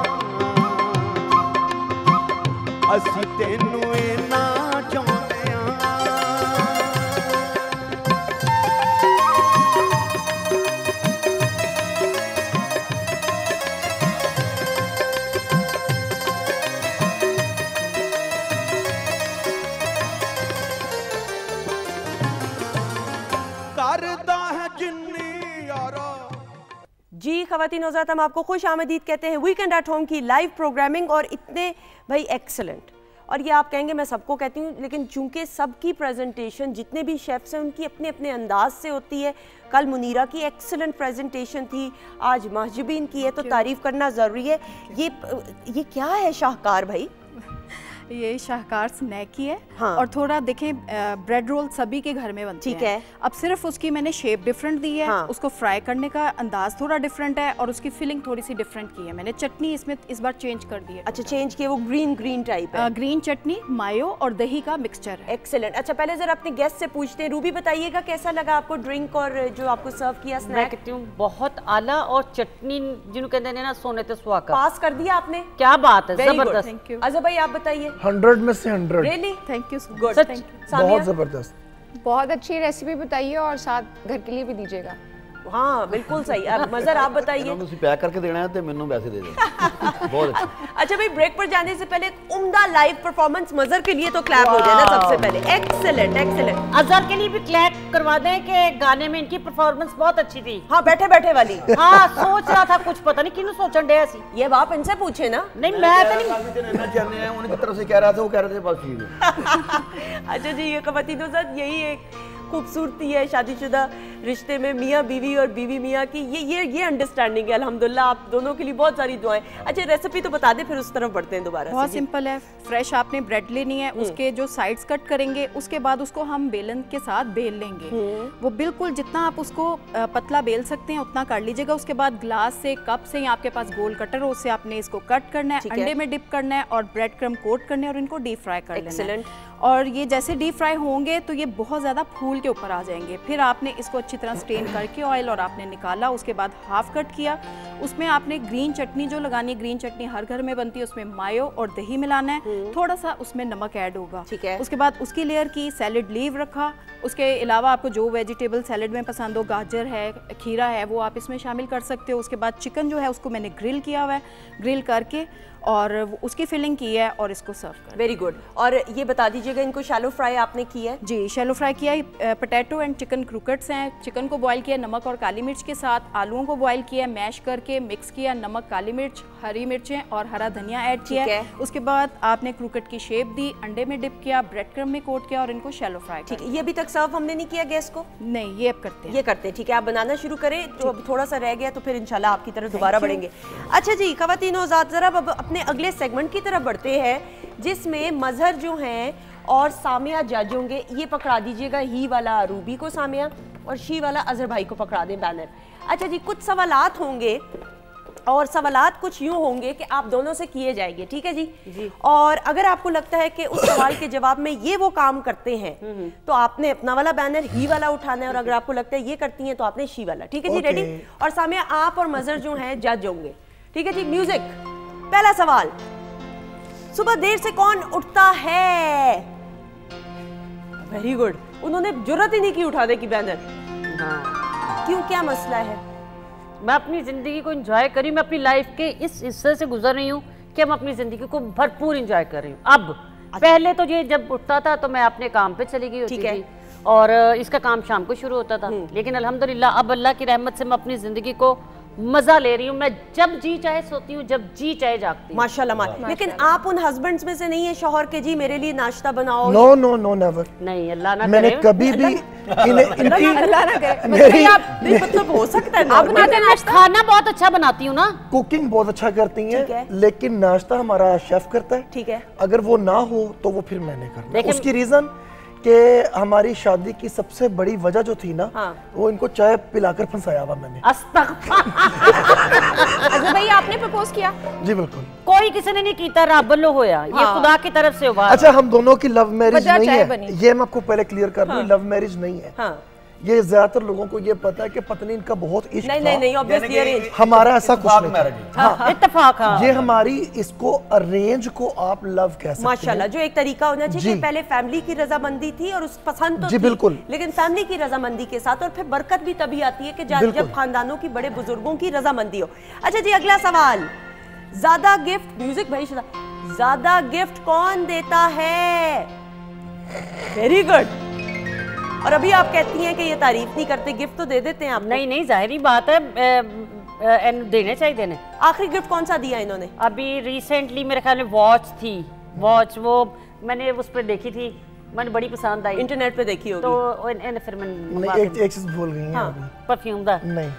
असी तेनू इन्ना चाहुंदे आ जी ख़वातीन हज़रात, हम आपको खुश आमदीद कहते हैं वीकेंड एट होम की लाइव प्रोग्रामिंग और इतने भाई एक्सेलेंट। और ये आप कहेंगे मैं सबको कहती हूँ, लेकिन चूंकि सबकी प्रेजेंटेशन जितने भी शेफ्स हैं उनकी अपने अपने अंदाज से होती है। कल मुनीरा की एक्सेलेंट प्रेजेंटेशन थी, आज महजबीन की है, तो तारीफ़ करना ज़रूरी है। ये क्या है शाहकार भाई? ये शाहकार स्नैक ही है। हाँ। और थोड़ा देखें ब्रेड रोल सभी के घर में बनते हैं। ठीक है। अब सिर्फ उसकी मैंने शेप डिफरेंट दी है। हाँ। उसको फ्राई करने का अंदाज थोड़ा डिफरेंट है और उसकी फिलिंग थोड़ी सी डिफरेंट की है। मैंने चटनी इसमें इस बार चेंज कर दी है। अच्छा, चेंज किया, वो ग्रीन टाइप है। ग्रीन चटनी, मायो और दही का मिक्सचर है। एक्सेलेंट। अच्छा, पहले जरा अपने गेस्ट से पूछते हैं। रूबी बताइएगा कैसा लगा आपको ड्रिंक और जो आपको सर्व किया स्नैक? मैं कहती हूँ बहुत आला, और चटनी जिन्होंने कहते हैं ना सोने ते सुहागा, पास कर दिया आपने। क्या बात है, जबरदस्त। Thank you. अजहर भाई आप बताइए। 100 में से 100। Really? थैंक यू, गुड, बहुत जबरदस्त। बहुत अच्छी रेसिपी बताइए और साथ घर के लिए भी दीजिएगा। हाँ बिल्कुल सही। अब मज़र आप बताइए। पैक करके देना है तो मैंने वैसे दे देना। बहुत अच्छा। अच्छा भाई, ब्रेक पर जाने से पहले एक उम्दा लाइव परफॉर्मेंस मज़र के लिए तो क्लैप हो जाए ना सबसे पहले। Excellent excellent. अजहर के लिए भी क्लैप करवा दें कि गाने में इनकी परफॉर्मेंस बहुत अच्छी थी। हाँ, बैठे बैठे वाली। हाँ, सोच रहा था कुछ, पता नहीं किन्हों सोचन डे ऐसी। ये आप इनसे पूछे ना। नहीं, मैं तो नहीं। उनकी तरफ से कह रहा था, वो कह रहे थे बस ठीक है। अच्छा जी, ये ख़वातीनों के साथ यही एक खूबसूरती है शादीशुदा रिश्ते में, मियाँ बीवी और बीवी मियाँ की। ये अंडरस्टैंडिंग है अल्हम्दुलिल्लाह। आप दोनों के लिए बहुत सारी दुआएं। अच्छा, रेसिपी तो बता दें, फिर उस तरफ बढ़ते हैं दोबारा। बहुत सिंपल है। फ्रेश आपने ब्रेड लेनी है, उसके जो साइड्स कट करेंगे, उसके बाद उसको हम बेलन के साथ बेल लेंगे। वो बिल्कुल जितना आप उसको पतला बेल सकते हैं उतना कर लीजिएगा। उसके बाद ग्लास से, कप से, या आपके पास गोल कटर हो, उससे आपने इसको कट करना है, अंडे में डिप करना है और ब्रेड क्रम कोट करने और इनको डीप फ्राई कर लेना है। और ये जैसे डीप फ्राई होंगे तो ये बहुत ज़्यादा फूल के ऊपर आ जाएंगे। फिर आपने इसको अच्छी तरह स्टेन करके ऑयल और आपने निकाला। उसके बाद हाफ कट किया। उसमें आपने ग्रीन चटनी जो लगानी है, ग्रीन चटनी हर घर में बनती है, उसमें मायो और दही मिलाना है। थोड़ा सा उसमें नमक ऐड होगा। ठीक है। उसके बाद उसकी लेयर की सैलेड लीव रखा। उसके अलावा आपको जो वेजिटेबल सैलेड में पसंद हो, गाजर है, खीरा है, वो आप इसमें शामिल कर सकते हो। उसके बाद चिकन जो है उसको मैंने ग्रिल किया हुआ है, ग्रिल करके और उसकी फिलिंग की है और इसको सर्व कर। Very good. और ये बता दीजिएगा, इनको शैलो फ्राई आपने किया है? जी, शैलो फ्राई किया है। पोटैटो एंड चिकन क्रूकेट्स हैं। चिकन को बॉईल किया नमक और काली मिर्च के साथ। आलूओं को बॉईल किया, मैश करके मिक्स किया, नमक, काली मिर्च, हरी मिर्चें और हरा धनिया ऐड किया। उसके बाद आपने क्रूकेट की शेप दी, अंडे में डिप किया, ब्रेड क्रम में कोट किया और इनको शैलो फ्राई किया। ठीक है। ये अभी तक सर्व हमने नहीं किया गेस्ट को? नहीं, ये अब करते हैं। ये करते हैं। ठीक है, आप बनाना शुरू करें। तो अब थोड़ा सा रह गया तो फिर इंशाल्लाह आपकी तरफ दोबारा बढ़ेंगे। अच्छा जी ख़वातीन और ज़ात, ज़रा अब अपने अगले सेगमेंट की तरफ बढ़ते हैं, जिसमें मजहर जो हैं और सामिया जज होंगे। ये पकड़ा दीजिएगा, ही वाला रूबी को सामिया और शी वाला अजहर भाई को पकड़ा दें बैनर। अच्छा जी, कुछ सवालात होंगे और सवालात कुछ यूं होंगे कि आप दोनों से किए जाएंगे। ठीक है जी? और अगर आपको लगता है कि उस सवाल के जवाब में ये वो काम करते हैं तो आपने अपना वाला बैनर ही वाला उठाना है, और अगर आपको लगता है ये करती हैं तो आपने शी वाला। ठीक है जी? रेडी? और सामिया, आप और मजहर जो हैं जज होंगे। ठीक है जी? म्यूजिक। पहला सवाल, सुबह देर से कौन उठता है? Very good. उन्होंने जुर्रत ही नहीं की उठाने की बैनर। हाँ। क्यों, क्या मसला है? मैं अपनी जिंदगी को एंजॉय करी। मैं अपनी लाइफ के इस हिस्से से गुजर रही हूँ कि मैं अपनी जिंदगी को भरपूर एंजॉय कर रही हूँ। अब पहले तो ये जब उठता था तो मैं अपने काम पे चली गई होती थी और इसका काम शाम को शुरू होता था। लेकिन अल्हम्दुलिल्लाह अब अल्लाह की रहमत से मैं अपनी जिंदगी को मजा ले रही हूँ। मैं जब जी चाहे सोती हूँ, जब जी चाहे जागती हूँ। माशाल्लाह। लेकिन आप उन हस्बैंड्स में से नहीं है शौहर के जी मेरे लिए नाश्ता बनाओ? No no no, never. नहीं, अल्लाह ना करे। मैंने कभी भी मतलब हो सकता है आप खाना बहुत अच्छा बनाती हूँ ना, कुकिंग बहुत अच्छा करती हैं, लेकिन नाश्ता हमारा शेफ करता है। ठीक है। अगर वो ना हो तो वो फिर मैंने करना। उसकी रीजन कि हमारी शादी की सबसे बड़ी वजह जो थी ना, वो इनको चाय पिलाकर फंसाया हुआ मैंने। अजहर भाई आपने प्रपोज किया? जी बिल्कुल। कोई किसी ने नहीं कीता, रब लो होया, ये खुदा की तरफ से हुआ। अच्छा, हम दोनों की लव मैरिज नहीं है, ये मैं आपको पहले क्लियर कर दूं, लव मैरिज नहीं है। ये ज्यादातर लोगों को ये पता है कि पत्नी इनका बहुत इश्क था। नहीं ऑब्वियसली अरेंज। हमारा ऐसा कुछ नहीं था। हाँ, इत्तेफाक। ये हमारी इसको अरेंज को आप लव कह सकते हैं। माशाल्लाह, जो एक तरीका होना चाहिए कि पहले फैमिली की रजामंदी थी और उस पसंद तो जी बिल्कुल, लेकिन फैमिली की रजामंदी के साथ, और फिर बरकत भी तभी आती है कि जब खानदानों की बड़े बुजुर्गों की रजामंदी हो। अच्छा जी, अगला सवाल, ज्यादा गिफ्ट, म्यूजिक भाई, ज्यादा गिफ्ट कौन देता है? Very good. और अभी आप कहती हैं कि ये तारीफ नहीं करते, गिफ्ट तो दे देते हैं आप। नहीं जाहिर बात है, देने चाहिए देने। आखिरी गिफ्ट कौन सा दिया इन्होंने? अभी रिसेंटली मेरे ख्याल में वॉच थी, वॉच वो मैंने उस पर देखी थी, मैंने बड़ी पसंद आई, इंटरनेट पे देखी होगी तो फिर मैंने एक चीज भूल गई हैं। परफ्यूम दा नहीं,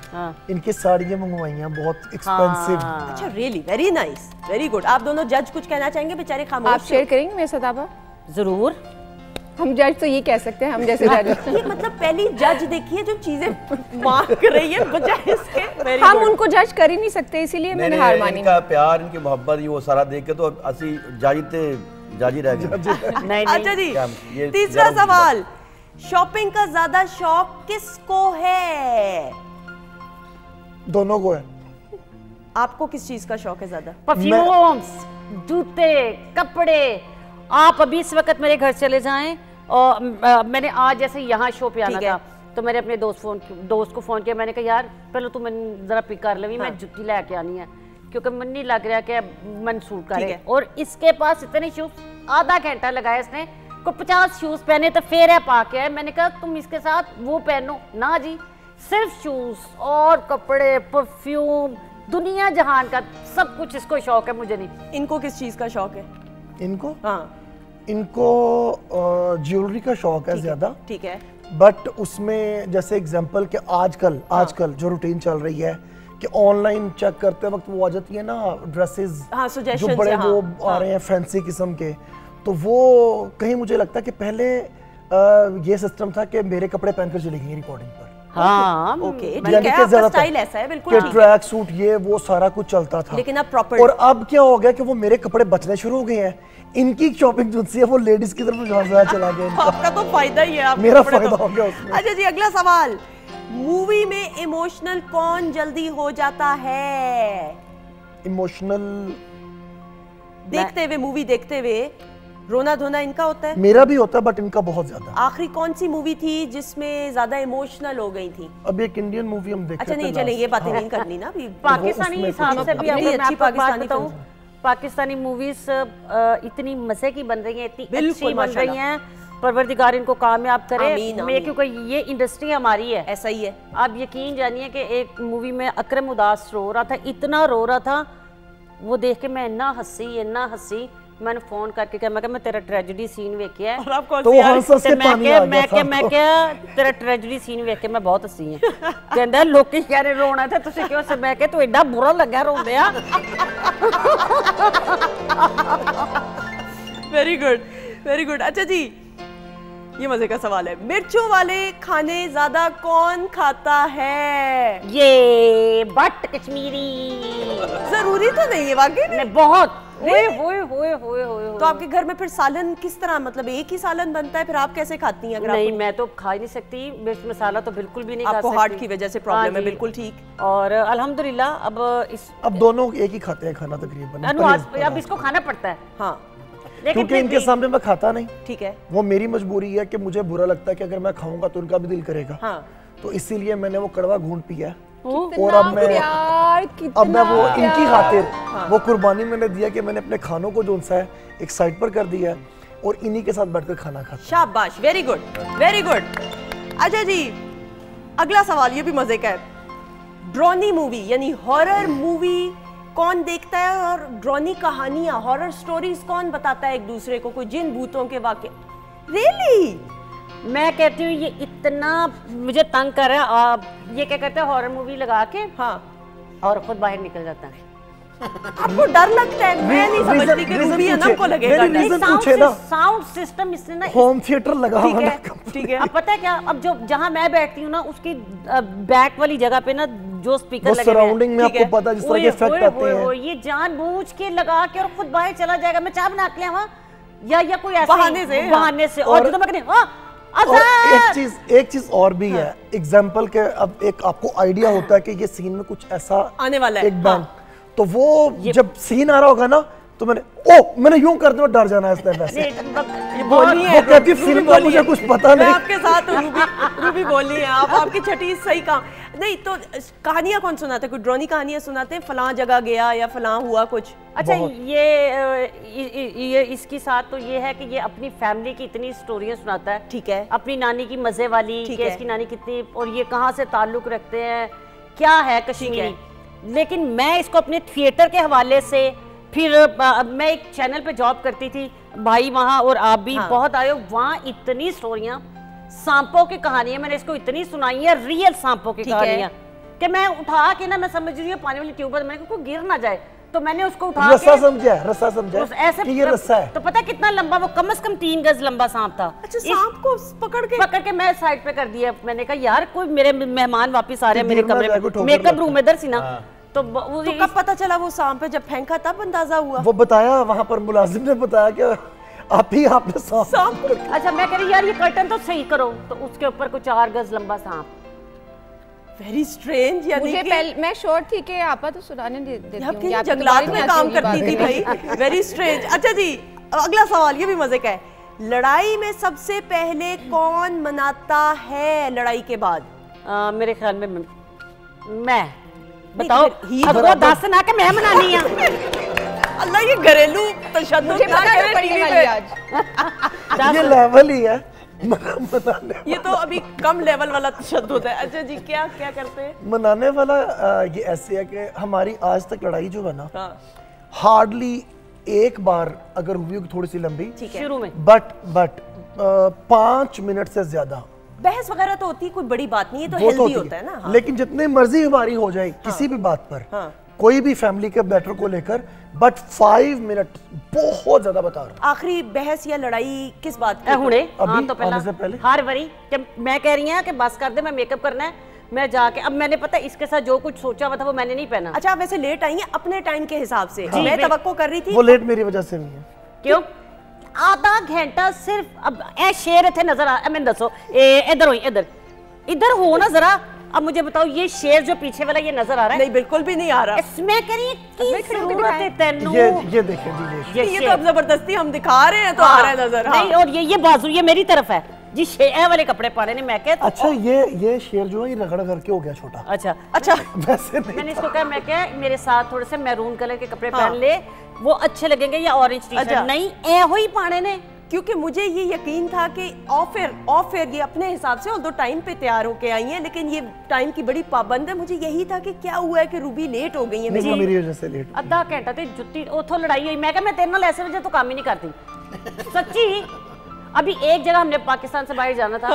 इनकी साड़ियां मंगवाई हैं बहुत एक्सपेंसिव। अच्छा, really, very nice, very good. आप दोनों जज कुछ कहना चाहेंगे? बेचारे खामोश। आप शेयर करेंगे मेरे साथ? आप जरूर। हम जज तो ये कह सकते हैं, हम जैसे जज ये मतलब पहली जज देखिए जो चीजें मांग रही है, बजाय इसके हम उनको जज कर ही नहीं सकते, इसीलिए मैंने हार मानी। इनका प्यार, इनकी मोहब्बत, ये वो सारा देख के तो असली जाजी रह गए। अच्छा जी, तीसरा सवाल, शॉपिंग का ज्यादा शौक किसको है? दोनों को है। आपको किस चीज का शौक है ज्यादा? परफ्यूम्स, जूते, कपड़े। आप अभी इस वक्त मेरे घर चले जाएं, और मैंने आज जैसे यहाँ शो पे आना था, तो मैंने अपने दोस्त को फोन किया, मैंने कहा यार पहले तू मैंने जरा पिक कर ले, मैं जुत्ती लेके आनी है, क्योंकि मन नहीं लग रहा कि मन सूट करे। और इसके पास इतने शूज, आधा घंटा लगाया इसने, को 50 शूज पहने तो फेर है पाके है। मैंने कहा तुम इसके साथ वो पहनो ना जी, सिर्फ शूज और कपड़े, परफ्यूम, दुनिया जहान का सब कुछ इसको शौक है, मुझे नहीं। इनको किस चीज का शौक है? इनको इनको ज्वेलरी का शौक है ज्यादा। ठीक है। बट उसमें जैसे एग्जांपल कि आजकल जो रूटीन चल रही है कि ऑनलाइन चेक करते वक्त वो आ जाती है ना ड्रेसेस, जो बड़े वो आ रहे हैं फैंसी किस्म के, तो वो कहीं मुझे लगता है कि पहले ये सिस्टम था कि मेरे कपड़े पहनकर चली गई रिकॉर्डिंग पर। हाँ, स्टाइल ऐसा है बिल्कुल, ट्रैक सूट ये वो सारा कुछ चलता था। लेकिन अब प्रॉपर, और अब क्या हो गया कि वो मेरे कपड़े बचने शुरू हो गए हैं। इनकी शॉपिंग जो है वो लेडीज की तरफ ज्यादा चला गया। आपका तो फायदा ही है, मेरा फायदा हो गया उसमें। अच्छा जी, अगला सवाल, मूवी में इमोशनल कौन जल्दी हो जाता है? इमोशनल देखते हुए, मूवी देखते हुए रोना धोना इनका होता है? मेरा भी होता है, बट इनका बहुत ज्यादा। आखिरी कौन सी मूवी थी जिसमें ज्यादा इमोशनल हो गई थी? अब एक इंडियन मूवी हम देखते थे। अच्छा नहीं, चले ये बातें नहीं करनी ना अभी। पाकिस्तानी हिसाब से भी अच्छी पाकिस्तानी मूवीज इतनी मजे की बन रही हैं, इतनी अच्छी बन रही हैं, परवरदिगार इनको कामयाब करे। क्योंकि ये इंडस्ट्री हमारी है, ऐसा ही है। आप यकीन जानिए कि एक मूवी में अकरम उदास रो रहा था, इतना रो रहा था, वो देख के मैं इतना हंसी, मैंने फोन करके कहा, मैं तेरा ट्रेजेडी सीन वेखिया है, तो मैं क्या तेरा ट्रेजेडी सीन वेख के मैं बहुत हंसी है। कहंदा लोकी कह रहे रोना था, तुसी क्यों से? मैं तू एडा बुरा लगा रोंदे आ। Very good, very good. अच्छा जी, ये मजे का सवाल है, मिर्चों वाले खाने ज्यादा कौन खाता है? ये बट कश्मीरी। जरूरी तो नहीं है वाकई में, बहुत। तो आपके घर में फिर सालन किस तरह, मतलब एक ही सालन बनता है, फिर आप कैसे खाती हैं? अगर नहीं, मैं तो खा ही नहीं सकती मिर्च मसाला, तो बिल्कुल भी नहीं खा सकती। आपको हार्ट की वजह से प्रॉब्लम है, बिल्कुल ठीक। और अल्हम्दुलिल्लाह अब दोनों एक ही खाते हैं खाना तकरीबन। अब इसको खाना पड़ता है। हाँ, क्योंकि इनके सामने मैं खाता नहीं। ठीक है, वो मेरी मजबूरी है कि मुझे बुरा लगता है कि अगर मैं खाऊंगा तो उनका भी दिल करेगा। हाँ। तो इसीलिए मैंने वो कड़वा घूंट पिया और अब मैं वो इनकी खातिर वो कुर्बानी मैंने दिया कि मैंने अपने खानों को जो है एक साइड पर कर दिया और इन्हीं के साथ बैठकर खाना खाता। शाबाश, वेरी गुड, वेरी गुड। अच्छा जी, अगला सवाल ये भी मजे का है, ड्रोनी मूवी यानी हॉरर मूवी कौन देखता है, और ड्रोनी कहानियां, हॉरर स्टोरीज कौन बताता है एक दूसरे को, कोई जिन भूतों के वाक़े? रियली? मैं कहती हूँ ये इतना मुझे तंग कर रहा है। ये क्या कहते हैं, हॉरर मूवी लगा के, हाँ, और खुद बाहर निकल जाता है। आपको डर लगता है? मैं नहीं समझती कि रूबी अनम को लगेगा डर। साउंड सिस्टम इसने ना होम थिएटर लगा हुआ है। ठीक है। अब पता है क्या, अब जो जहां मैं बैठती हूँ ना उसकी बैक वाली जगह पे ना जो स्पीकर लगे सराउंडिंग में आपको पता है जिस तरह के इफेक्ट आते हैं, ये जानबूझ के लगा के और खुद बाहर चला जाएगा। मैं चाय बना के लिया या कोई ऐसे बहाने से और जो मैं कहती और एक चीज और भी है एग्जाम्पल के। अब एक आपको आइडिया होता है कि ये सीन में कुछ ऐसा आने वाला है, एक बैंड, तो वो जब सीन आ रहा होगा ना तो मैंने यूं करते हुए डर जाना है इसलिए वैसे वो कहती फिल्म का मुझे कुछ पता नहीं। मैं आपके साथ हूं रूबी बोली है आप, आपकी छठी सही काम नहीं। तो कहानियां कौन सुनाते, कोई ड्रोनी कहानियां सुनाते हैं, फलां जगह गया या फलां हुआ कुछ? अच्छा ये इसके साथ तो ये है कि ये अपनी फैमिली की इतनी स्टोरियां सुनाता है। ठीक है। अपनी नानी की मजे वाली कि इसकी नानी कितनी और ये कहाँ से ताल्लुक रखते हैं, क्या है कश्मीरी। लेकिन मैं इसको अपने थिएटर के हवाले से, फिर मैं एक चैनल पे जॉब करती थी, भाई वहाँ और आप भी बहुत आए, वहाँ इतनी स्टोरियां सांपों की कहानियां मैंने इसको इतनी सुनाई है, रियल सांपों की कहानियां कि मैं उठा के ना, मैं समझ रही हूँ पानी वाली ट्यूब पर मैंने कोई गिर ना जाए तो मैंने उसको उठा के रस्सा समझा ऐसे कि ये रस्सा है। तो पता कितना लंबा, वो कम से कम 3 गज लंबा सांप था। अच्छा, सांप को पकड़ के मैं साइड पे कर दिया। मैंने कहा यार कोई मेरे मेहमान वापस आ रहे हैं मेरे कमरे में, मेकअप रूम इधर सी ना। तो कब पता चला वो सांप है? जब फेंका तब अंदाजा हुआ? वो बताया वहां पर मुलाजिम ने बताया कि आपने सांप। अच्छा मैं कह रही यार ये कर्टन तो सही करो, तो उसके ऊपर कुछ 4 गज लंबा सांप। Very strange. मुझे मैं श्योर थी कि आपा तो सुनाने देती हूं, जंगलात में काम करती थी भाई। Very strange. अच्छा जी, अगला सवाल ये भी मजे का है, लड़ाई में सबसे पहले कौन मनाता है लड़ाई के बाद? मेरे ख्याल में मैं। बताओ वो दस ना कि मैं मनानी है। अल्लाह ये घरेलू तशद्दुद ना करे आज। ये लेवल ही है ये तो अभी कम लेवल वाला तशद्दुद है। अच्छा जी, क्या करते हैं? मनाने वाला ये ऐसे है कि हमारी आज तक लड़ाई जो है ना, हार्डली एक बार अगर हुई होगी थोड़ी सी लंबी शुरू में, बट 5 मिनट से ज्यादा बहस वगैरह तो होती, कोई बड़ी बात नहीं है, तो हेल्दी होता है ना। लेकिन जितनी मर्जी हमारी हो जाए किसी भी बात पर, कोई भी फैमिली के मैटर को लेकर, बट 5 मिनट बहुत ज्यादा बता रहा हूं। आखिरी बहस या लड़ाई किस बात की? हुणे तो पहले हर बारी मैं कह रही हूं कि बस कर दे, मैं मेकअप करना है, मैं जाके अब मैंने पता इसके साथ जो कुछ सोचा हुआ था वो मैंने नहीं पहना। अच्छा, वैसे लेट आई हैं अपने टाइम के हिसाब से? मैं तवक्को कर रही थी। वो लेट मेरी वजह से नहीं है। क्यों? आधा घंटा सिर्फ। अब ए शेर थे नजर आ, मैं दसो इधर हो, इधर हो ना जरा। अब मुझे बताओ ये शेर जो पीछे वाला ये नजर आ रहा है? नहीं, बिल्कुल भी नहीं आ रहा। इसमें करिए की जरूरत है तेनू। ये देखिए जी, ये तो अब जबरदस्ती हम दिखा रहे हैं तो आ रहा है नजर। नहीं, और ये बाजू ये मेरी तरफ है जी, शेर वाले कपड़े पाने ने। मैं कहता अच्छा ये शेर जो है ये रगड़ करके हो गया छोटा। अच्छा वैसे नहीं। मैंने इसको कहा, मैं क्या मेरे साथ थोड़े से मैरून कलर के कपड़े पहन ले, वो अच्छे लगेंगे, या ऑरेंज टी-शर्ट। नहीं, ए हो ही पाने ने, क्योंकि मुझे ये यकीन था कि ऑफ एयर ये अपने हिसाब से दो टाइम पे तैयार होके आई हैं, लेकिन ये टाइम की बड़ी पाबंद है। मुझे यही था कि क्या हुआ है कि रूबी लेट हो गई है। मेरी वजह से लेट। आधा घंटा ते जुत्ती उथों लड़ाई हुई। मैं कहा मैं तेरे नाल ऐसे वजह तो काम ही नहीं करती सच्ची। अभी एक जगह हमने पाकिस्तान से बाहर जाना था,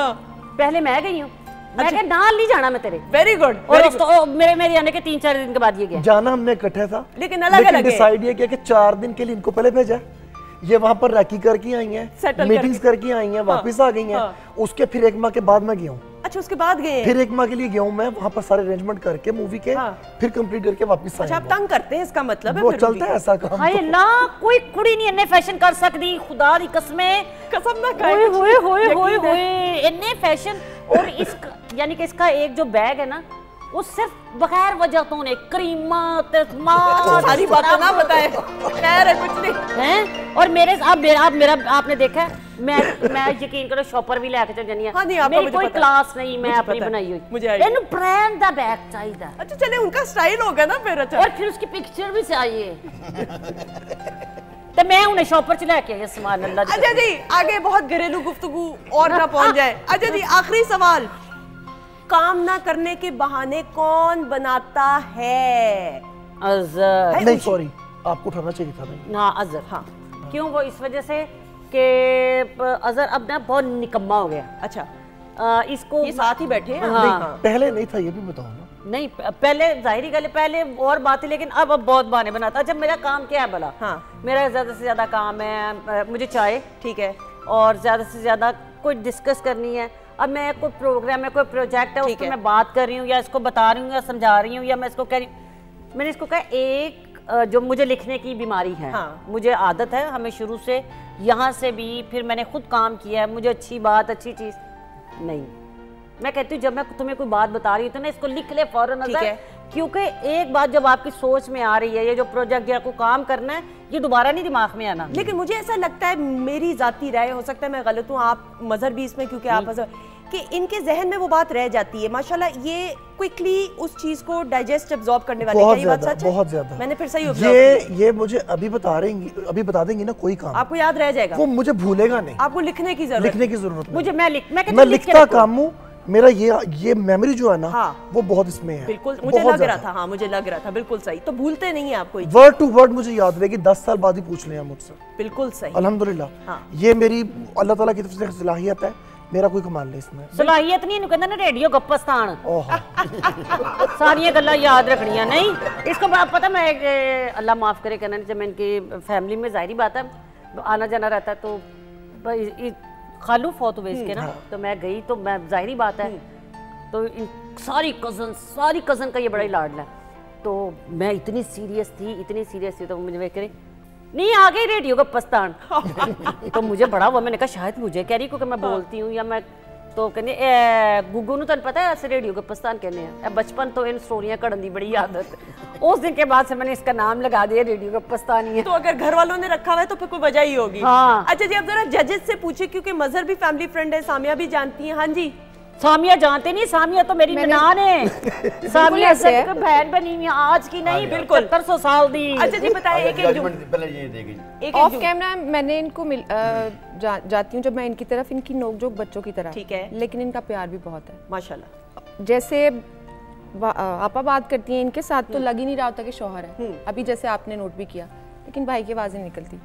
पहले मैं गई हूँ, मैं कहा नाल नहीं जाना मैं तेरे। Very good. और मेरे आने के 3-4 दिन के बाद ये गया। जाना हमने इकट्ठे था, लेकिन अलग डिसाइड ये किया कि 4 दिन के लिए इनको पहले भेजा। ये वहां पर रैकी करके आई हैं, मीटिंग्स करके आई हैं, वापस आ गई हैं। उसके फिर 1 माह के बाद मैं गया हूँ। अच्छा, उसके बाद गए? फिर 1 माह के लिए गया हूँ मैं, वहाँ पर सारे अरेंजमेंट करके मूवी के, फिर कंप्लीट करके वापस आया। अच्छा, आप तंग करते हैं इसका मतलब है? वो चलता है ऐसा काम। हाय ना, कोई कुड़ी नहीं इन्ने फैशन कर सकती, खुदा दी कसमें, कसम ना खाए। होए इन्ने फैशन। और इस यानी कि इसका एक जो बैग है ना, वो सिर्फ बगैर वजह तो ने क्रीमा सारी बातें ना बताए, खैर है कुछ नहीं हैं। और मेरे आपने देखा है, मैं यकीन करो शॉपर भी लेके चल जानी है। मेरी कोई क्लास नहीं, मैं अपनी बनाई हुई। मुझे इन्हें ब्रांड दा बैग चाहिए। अच्छा चले, उनका स्टाइल होगा ना फिर। अच्छा, और फिर उसकी पिक्चर भी चाहिए। तो मैं उन्हें शॉपर च लेके आई सामान। अल्लाह। अच्छा जी, आगे बहुत घरेलू गुफ्तगू और ना पहुंच जाए। अच्छा जी, आखिरी सवाल, काम ना करने के बहाने कौन बनाता है? अजहर। नहीं सॉरी, आपको उठाना चाहिए था। नहीं हाँ अजहर। हाँ, क्यों? वो इस वजह से कि अजहर अब ना बहुत निकम्मा हो गया। अच्छा, इसको ये साथ ही बैठे हैं? हाँ। पहले नहीं था, ये भी बताओ ना। नहीं पहले जाहिर गल पहले और बात है, लेकिन अब बहुत बहाने बनाता। जब मेरा काम क्या है भला, हाँ मेरा ज़्यादा से ज़्यादा काम है मुझे चाय, ठीक है, और ज़्यादा से ज़्यादा कोई डिस्कस करनी है। अब मैं कोई प्रोग्राम है, कोई प्रोजेक्ट है, उसको मैं बात कर रही हूँ या इसको बता रही हूँ या समझा रही हूँ या मैं इसको कह रही हूँ। मैंने इसको कहा एक जो मुझे लिखने की बीमारी है, हाँ। मुझे आदत है, हमें शुरू से यहाँ से भी, फिर मैंने खुद काम किया है, मुझे अच्छी बात अच्छी चीज़ नहीं। मैं कहती हूँ जब मैं तुम्हें कोई बात बता रही हूँ तो ना इसको लिख ले फौरन नजर, क्योंकि एक बात जब आपकी सोच में आ रही है, ये जो प्रोजेक्ट या कोई काम करना है, ये दोबारा नहीं दिमाग में आना। लेकिन मुझे ऐसा लगता है, मेरी जाती राय, हो सकता है मैं गलत हूँ, आप मजहर भी इसमें, क्योंकि आप मजहर, कि इनके जहन में वो बात रह जाती है। माशाल्लाह ये क्विकली उस चीज को डाइजेस्ट एब्जॉर्ब करने वाले, बहुत क्या ये बात सच है? बहुत ज्यादा। मैंने फिर सही ये मुझे अभी बता देंगी ना कोई काम आपको याद रह जाएगा, वो मुझे भूलेगा नहीं। आपको लिखने की जरूरत मुझे, मैं लिखता काम हूँ, मेरा ये मेमोरी जो है ना, हाँ, वो बहुत इसमें है। बिल्कुल मुझे लग रहा था, हाँ मुझे लग रहा था, बिल्कुल सही। तो भूलते नहीं है आपको, वर्ड टू वर्ड मुझे याद रहेगी, 10 साल बाद ही पूछ लें मुझसे। बिल्कुल सही, अल्हम्दुलिल्लाह। हाँ। ये मेरी अल्लाह ताला की तरफ से सलाहियत है, मेरा कोई कमाल नहीं इसमें। सलाहियत नहीं, इन्हें कहते ना रेडियो गप्पस्तान, सारी गल्लां याद रखनियां नहीं। इसको पता, मैं अल्लाह माफ करे कहना, जब मैं इनकी फैमिली में जाहिर बात है आना जाना रहता है, तो खालू फौत हुए इसके ना, तो मैं गई, तो मैं जाहिर बात है, तो इन सारी कज़न का ये बड़ा ही लाडला है। तो मैं इतनी सीरियस थी, तो मुझे कह रही नहीं आ गई रेडियो गप्पस्तान। तो मुझे बड़ा हुआ, मैंने कहा शायद मुझे कह रही क्योंकि मैं बोलती हूँ या मैं, तो कहने गुग्गू नूं तैनूं पता है ऐसे रेडियो गप्पस्तान कहने हैं। बचपन तो इन स्टोरियां कढ़न दी बड़ी आदत, उस दिन के बाद से मैंने इसका नाम लगा दिया रेडियो गप्पस्तान ही है। तो अगर घर वालों ने रखा हुआ है तो फिर कोई वजह ही होगी। हाँ। अच्छा जी, अब जरा जजेस से पूछे, क्योंकि मजहर भी फैमिली फ्रेंड है, सामिया भी जानती है। हाँ जी, सामिया जानते नहीं, सामिया तो मेरी ननान है, सामिया से बहन बनी हुई आज की नहीं, बिल्कुल 700 साल दी। अच्छा जी बताइए, एक ऑफ कैमरा मैंने इनको जाती हूँ जब मैं इनकी तरफ, इनकी नोकझोंक बच्चों की तरह, ठीक है, लेकिन इनका प्यार भी बहुत है माशाल्लाह। जैसे आपा बात करती हैं इनके साथ, तो लग ही नहीं रहा होता कि शौहर है। अभी जैसे आपने नोट भी किया, लेकिन भाई की आवाज़ नहीं निकलती,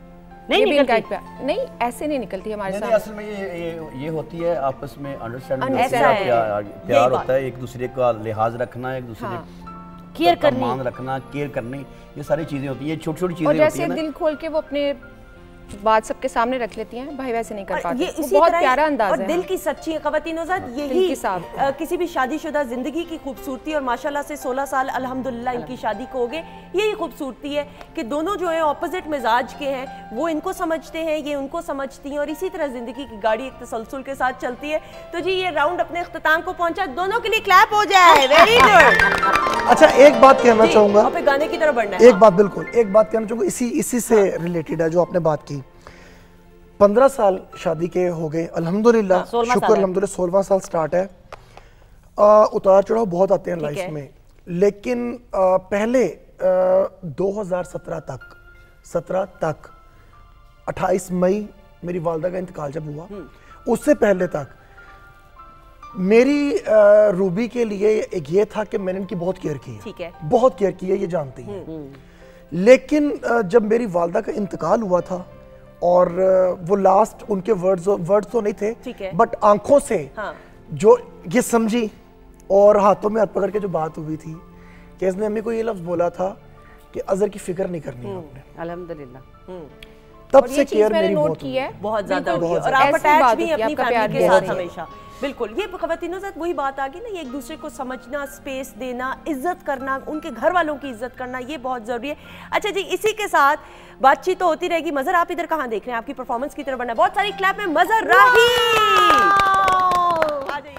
नहीं ऐसे नहीं निकलती हमारे साथ। असल में ये होती है आपस में अंडरस्टैंडिंग, प्यार होता है, एक दूसरे का लिहाज रखना, एक दूसरे केयर करना, मान रखना, केयर करनी, ये सारी चीजें होती हैं, छोटी छोटी चीजें होती हैं। जैसे दिल खोल के वो अपने बात सबके सामने रख लेती हैं, भाई वैसे नहीं कर पाते। ये इसी बहुत प्यारा अंदाज है, और दिल की सच्ची ख़वातीन-ओ-ज़ात, यही किसी भी शादीशुदा जिंदगी की खूबसूरती, और माशाल्लाह से 16 साल अल्हम्दुलिल्लाह इनकी शादी को हो गए। यही खूबसूरती है कि दोनों जो है ऑपोजिट मिजाज के हैं, वो इनको समझते हैं, ये उनको समझती हैं, और इसी तरह जिंदगी की गाड़ी एक तसलसल के साथ चलती है। तो जी ये राउंड अपने इख्तिताम को पहुंचा, दोनों के लिए क्लैप हो जाए। Very good. अच्छा एक बात कहना चाहूंगा, गाने की तरफ बढ़ना है। एक बात बिल्कुल, एक बात कहना चाहूंगा, इसी से रिलेटेड है जो आपने बात की। 15 साल शादी के हो गए अल्हम्दुलिल्लाह, शुक्र अल्हम्दुलिल्लाह, 16वां साल स्टार्ट है। उतार चढ़ाव बहुत आते हैं लाइफ में, लेकिन पहले 2017 तक 28 मई मेरी वालदा का इंतकाल जब हुआ, उससे पहले तक मेरी रूबी के लिए एक ये था कि मैंने इनकी बहुत केयर की है, ठीक है, बहुत केयर की है, ये जानती है। लेकिन जब मेरी वालदा का इंतकाल हुआ था, और वो लास्ट उनके वर्ड्स तो नहीं थे, बट आंखों से जो ये समझी और हाथों में हाथ पकड़ के जो बात हुई थी कि इसने अम्मी को ये लफ्ज बोला था कि अजहर की फिक्र नहीं करनी है आपने। अल्हम्दुलिल्लाह तब से केयर मेरी बहुत ज्यादा होगी, और आप अटैच भी अपनी फैमिली के साथ हमेशा। बिल्कुल, ये ख़वातीन-ओ-ज़ात वही बात आ गई ना, ये एक दूसरे को समझना, स्पेस देना, इज्जत करना, उनके घर वालों की इज्जत करना, ये बहुत ज़रूरी है। अच्छा जी, इसी के साथ बातचीत तो होती रहेगी। मजहर आप इधर कहाँ देख रहे हैं, आपकी परफॉर्मेंस की तरफ बढ़ना है। बहुत सारी क्लैप में मजहर राही आ जाइए।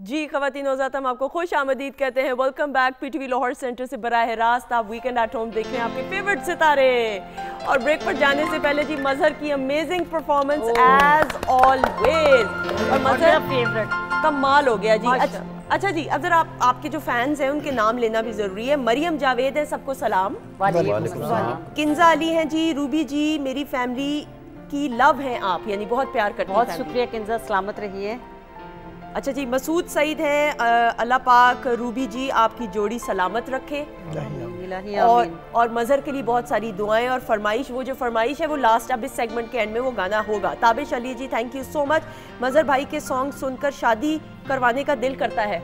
जी ख़वातीन-ओ-ज़ात, हम आपको खुश आमदीद कहते हैं। Welcome back PTV Lahore centre से बराह रास्त आप वीकेंड एट होम देख रहे हैं, आपके फेवरेट सितारे। और ब्रेक पर जाने से पहले जी मजहर की अमेजिंग परफॉर्मेंस एज ऑलवेज, और मजहर फेवरेट कमाल हो गया जी। अच्छा जी, अब जरा आपके जो फैंस हैं उनके नाम लेना भी जरूरी है। मरियम जावेद है, सबको सलाम। किंजा अली हैं जी, रूबी जी, मेरी फैमिली की लव हैं आप, यानी बहुत प्यार करती हैं। बहुत शुक्रिया किंजा, सलामत रहिए। अच्छा जी, मसूद सईद है, अल्लाह पाक रूबी जी आपकी जोड़ी सलामत रखे। और मजहर के लिए बहुत सारी दुआएं और फरमाइश, वो जो फरमाइश है वो लास्ट अब इस सेगमेंट के एंड में वो गाना होगा। ताबिश अली जी थैंक यू सो मच। मजहर भाई के सॉन्ग सुनकर शादी करवाने का दिल करता है।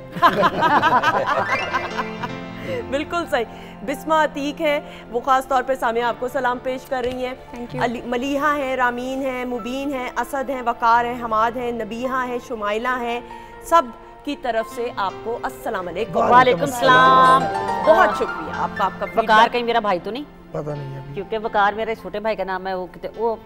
बिल्कुल सही। बिस्मा अतीक है, वो खास तौर पे सामिया आपको सलाम पेश कर रही हैं। मलीहा है, रामीन है, मुबीन है, असद है, वकार है, हमाद है, नबीहा है, शुमाइला है, सब की तरफ से आपको अस्सलाम वालेकुम। वालेकुम सलाम। बहुत शुक्रिया आपका। आपका वकार कहीं मेरा भाई तो नहीं? पता नहीं है क्योंकि वकार मेरे छोटे भाई का नाम है, वो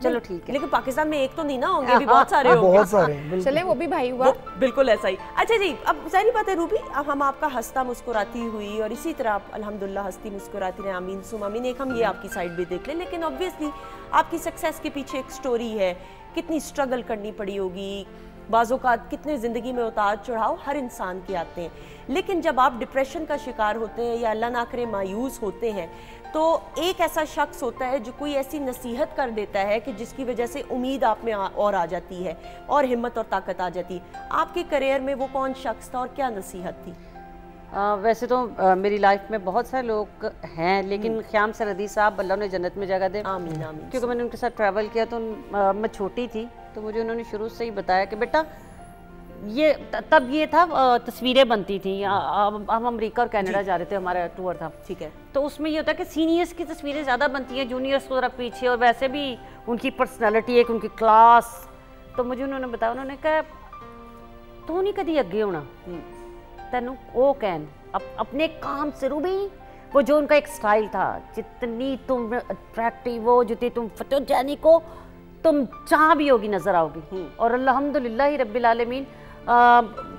चलो ठीक है। लेकिन पाकिस्तान में एक तो नहीं ना होंगे, भी बहुत सारे होंगे। बहुत सारे। चले वो भी भाई हुआ। बिल्कुल ऐसा ही। अच्छा जी, अब सारी बात है रूबी, अब हम आपका हंसता मुस्कुराती हुई और इसी तरह आप अल्हम्दुलिल्लाह हंसती मुस्कुराती रहे, आमीन सुम आमीन। एक हम ये आपकी साइड भी देख लें, लेकिन ऑब्वियसली आपकी सक्सेस के पीछे एक स्टोरी है, कितनी स्ट्रगल करनी पड़ी होगी, बाज़ोकात कितने ज़िंदगी में उतार चढ़ाव हर इंसान के आते हैं। लेकिन जब आप डिप्रेशन का शिकार होते हैं या अल्लाह ना करे मायूस होते हैं, तो एक ऐसा शख्स होता है जो कोई ऐसी नसीहत कर देता है कि जिसकी वजह से उम्मीद आप में और आ जाती है और हिम्मत और ताकत आ जाती है। आपके करियर में वो कौन शख्स था और क्या नसीहत थी? वैसे तो मेरी लाइफ में बहुत सारे लोग हैं, लेकिन ख्याम सरदी साहब अल्लाह ने जन्नत में जगह दे, आमीन आमीन। क्योंकि मैंने उनके साथ ट्रैवल किया तो मैं छोटी थी, तो मुझे उन्होंने शुरू से ही बताया कि बेटा ये तब ये था तस्वीरें बनती थी, हम अमेरिका और कनाडा जा रहे थे, हमारा टूर था, ठीक है, तो उसमें ये होता है कि सीनियर्स की तस्वीरें ज़्यादा बनती हैं, जूनियर्स थोड़ा पीछे, और वैसे भी उनकी पर्सनैलिटी एक उनकी क्लास। तो मुझे उन्होंने बताया, उन्होंने कहा तू नहीं कभी अगे होना, तेनू वो कहन अपने काम से रूबी, वो जो उनका एक स्टाइल था, जितनी तुम अट्रैक्टिव हो, जितनी तुम फोटोजेनिक हो, तुम जहाँ भी होगी नजर आओगी। और अल्हम्दुलिल्लाह रब्बिल आलमीन,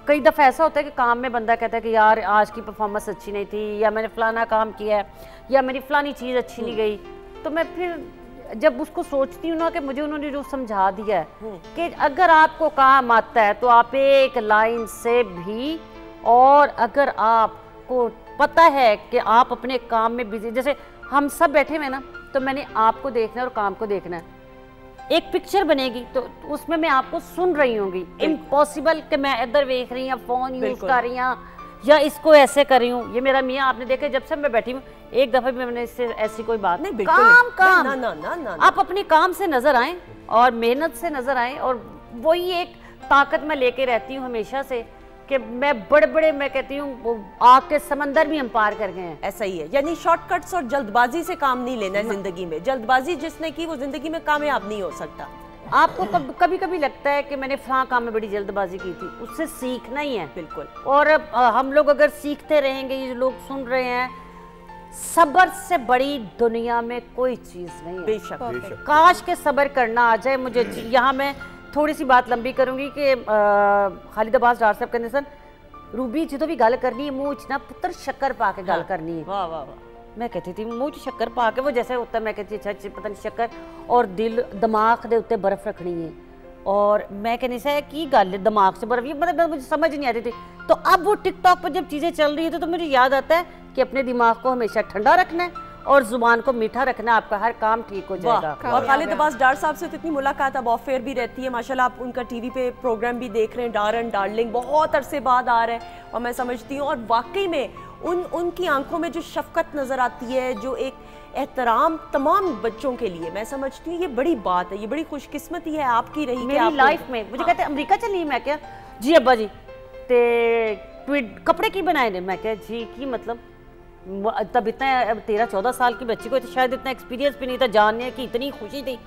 कई दफ़ा ऐसा होता है कि काम में बंदा कहता है कि यार आज की परफॉर्मेंस अच्छी नहीं थी, या मैंने फलाना काम किया है, या मेरी फलानी चीज़ अच्छी नहीं गई, तो मैं फिर जब उसको सोचती हूँ ना कि मुझे उन्होंने जो समझा दिया है कि अगर आपको काम आता है तो आप एक लाइन से भी, और अगर आपको पता है कि आप अपने काम में बिजी, जैसे हम सब बैठे हुए ना, तो मैंने आपको देखना है और काम को देखना है, एक पिक्चर बनेगी तो उसमें मैं आपको सुन रही होंगी, इम्पॉसिबल कि मैं इधर देख रही हूँ, फोन यूज कर रही हूँ, या इसको ऐसे कर रही हूँ। ये मेरा मियाँ आपने देखा, जब से मैं बैठी हूँ एक दफा भी मैंने इससे ऐसी कोई बात नहीं, काम काम ना, ना, ना, ना, आप अपने काम से नजर आए और मेहनत से नजर आए, और वही एक ताकत मैं लेके रहती हूँ हमेशा से कि मैं बड़े बड़े, मैं कहती हूँ आग के समंदर भी हम पार कर गए हैं। ऐसा ही है, यानी शॉर्टकट्स और जल्दबाजी से काम नहीं लेना है जिंदगी में। जल्दबाजी जिसने की वो जिंदगी में कामयाब नहीं हो सकता। आपको कभी कभी लगता है कि मैंने फलां काम में बड़ी जल्दबाजी की थी, उससे सीखना ही है। बिल्कुल। और हम लोग अगर सीखते रहेंगे, ये लोग सुन रहे हैं, सब्र से बड़ी दुनिया में कोई चीज नहीं है। बेशक। काश के सब्र करना आ जाए मुझे। यहाँ मैं थोड़ी सी बात लंबी करूंगी कि खालिद अब्बास डार साहब कहते सन, रूबी जो भी गल करनी है मुँह च ना पुत्र शक्कर पा के गल करनी है। वाह वाह वाह। मैं कहती थी मुँह च शक्कर पा के, वो जैसे होता है, मैं कहती अच्छा पता नहीं शक्कर, और दिल दिमाग के उत्ते बर्फ रखनी है, और मैं कहनी सा की गल दिमाग से बर्फ, ये मतलब मुझे समझ नहीं आती थी। तो अब वो टिकटॉक पर जब चीज़ें चल रही है तो मुझे याद आता है कि अपने दिमाग को हमेशा ठंडा रखना है और जुबान को मीठा रखना, आपका हर काम ठीक हो जाएगा। और खालिद अब्बास डार साहब से तो इतनी मुलाकात अब ऑफ एयर भी रहती है माशाल्लाह, आप उनका टीवी पे प्रोग्राम भी देख रहे हैं, डार एंड डार्लिंग, बहुत अरसे बाद आ रहा है, और मैं समझती हूँ, और वाकई में उनकी आंखों में जो शफकत नज़र आती है, जो एक एहतराम तमाम बच्चों के लिए, मैं समझती हूँ ये बड़ी बात है, ये बड़ी खुशकिस्मती है आपकी रही मेरी लाइफ में। मुझे कहते अमेरिका चली, मैं क्या जी अब्बा जी ते ट्वीट कपड़े की बनाए ने, मैं क्या जी की मतलब, तब इतना 13-14 साल की बच्ची को तो शायद इतना एक्सपीरियंस भी नहीं था, जानने की इतनी खुशी थी।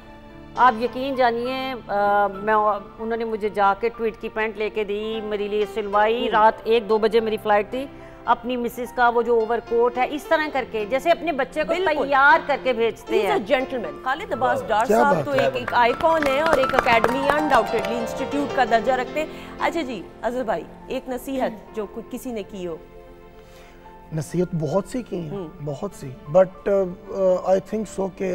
आप यकीन जानिए, मैं उन्होंने मुझे जाके ट्वीट की पैंट लेके दी, मेरे लिए सिलवाई, रात 1-2 बजे मेरी फ्लाइट थी, अपनी मिसेस का वो जो ओवरकोट है, इस तरह करके जैसे अपने बच्चे को तैयार करके भेजते हैं। जेंटलमैन खालिद अब्बास डार साहब तो एक आइकॉन है और एक एकेडमी अनडाउटेडली इंस्टीट्यूट का दर्जा रखते हैं। अच्छा जी अजहर भाई, एक नसीहत जो किसी ने की हो। नसीहत बहुत सी की हैं, बहुत सी, बट आई थिंक सो के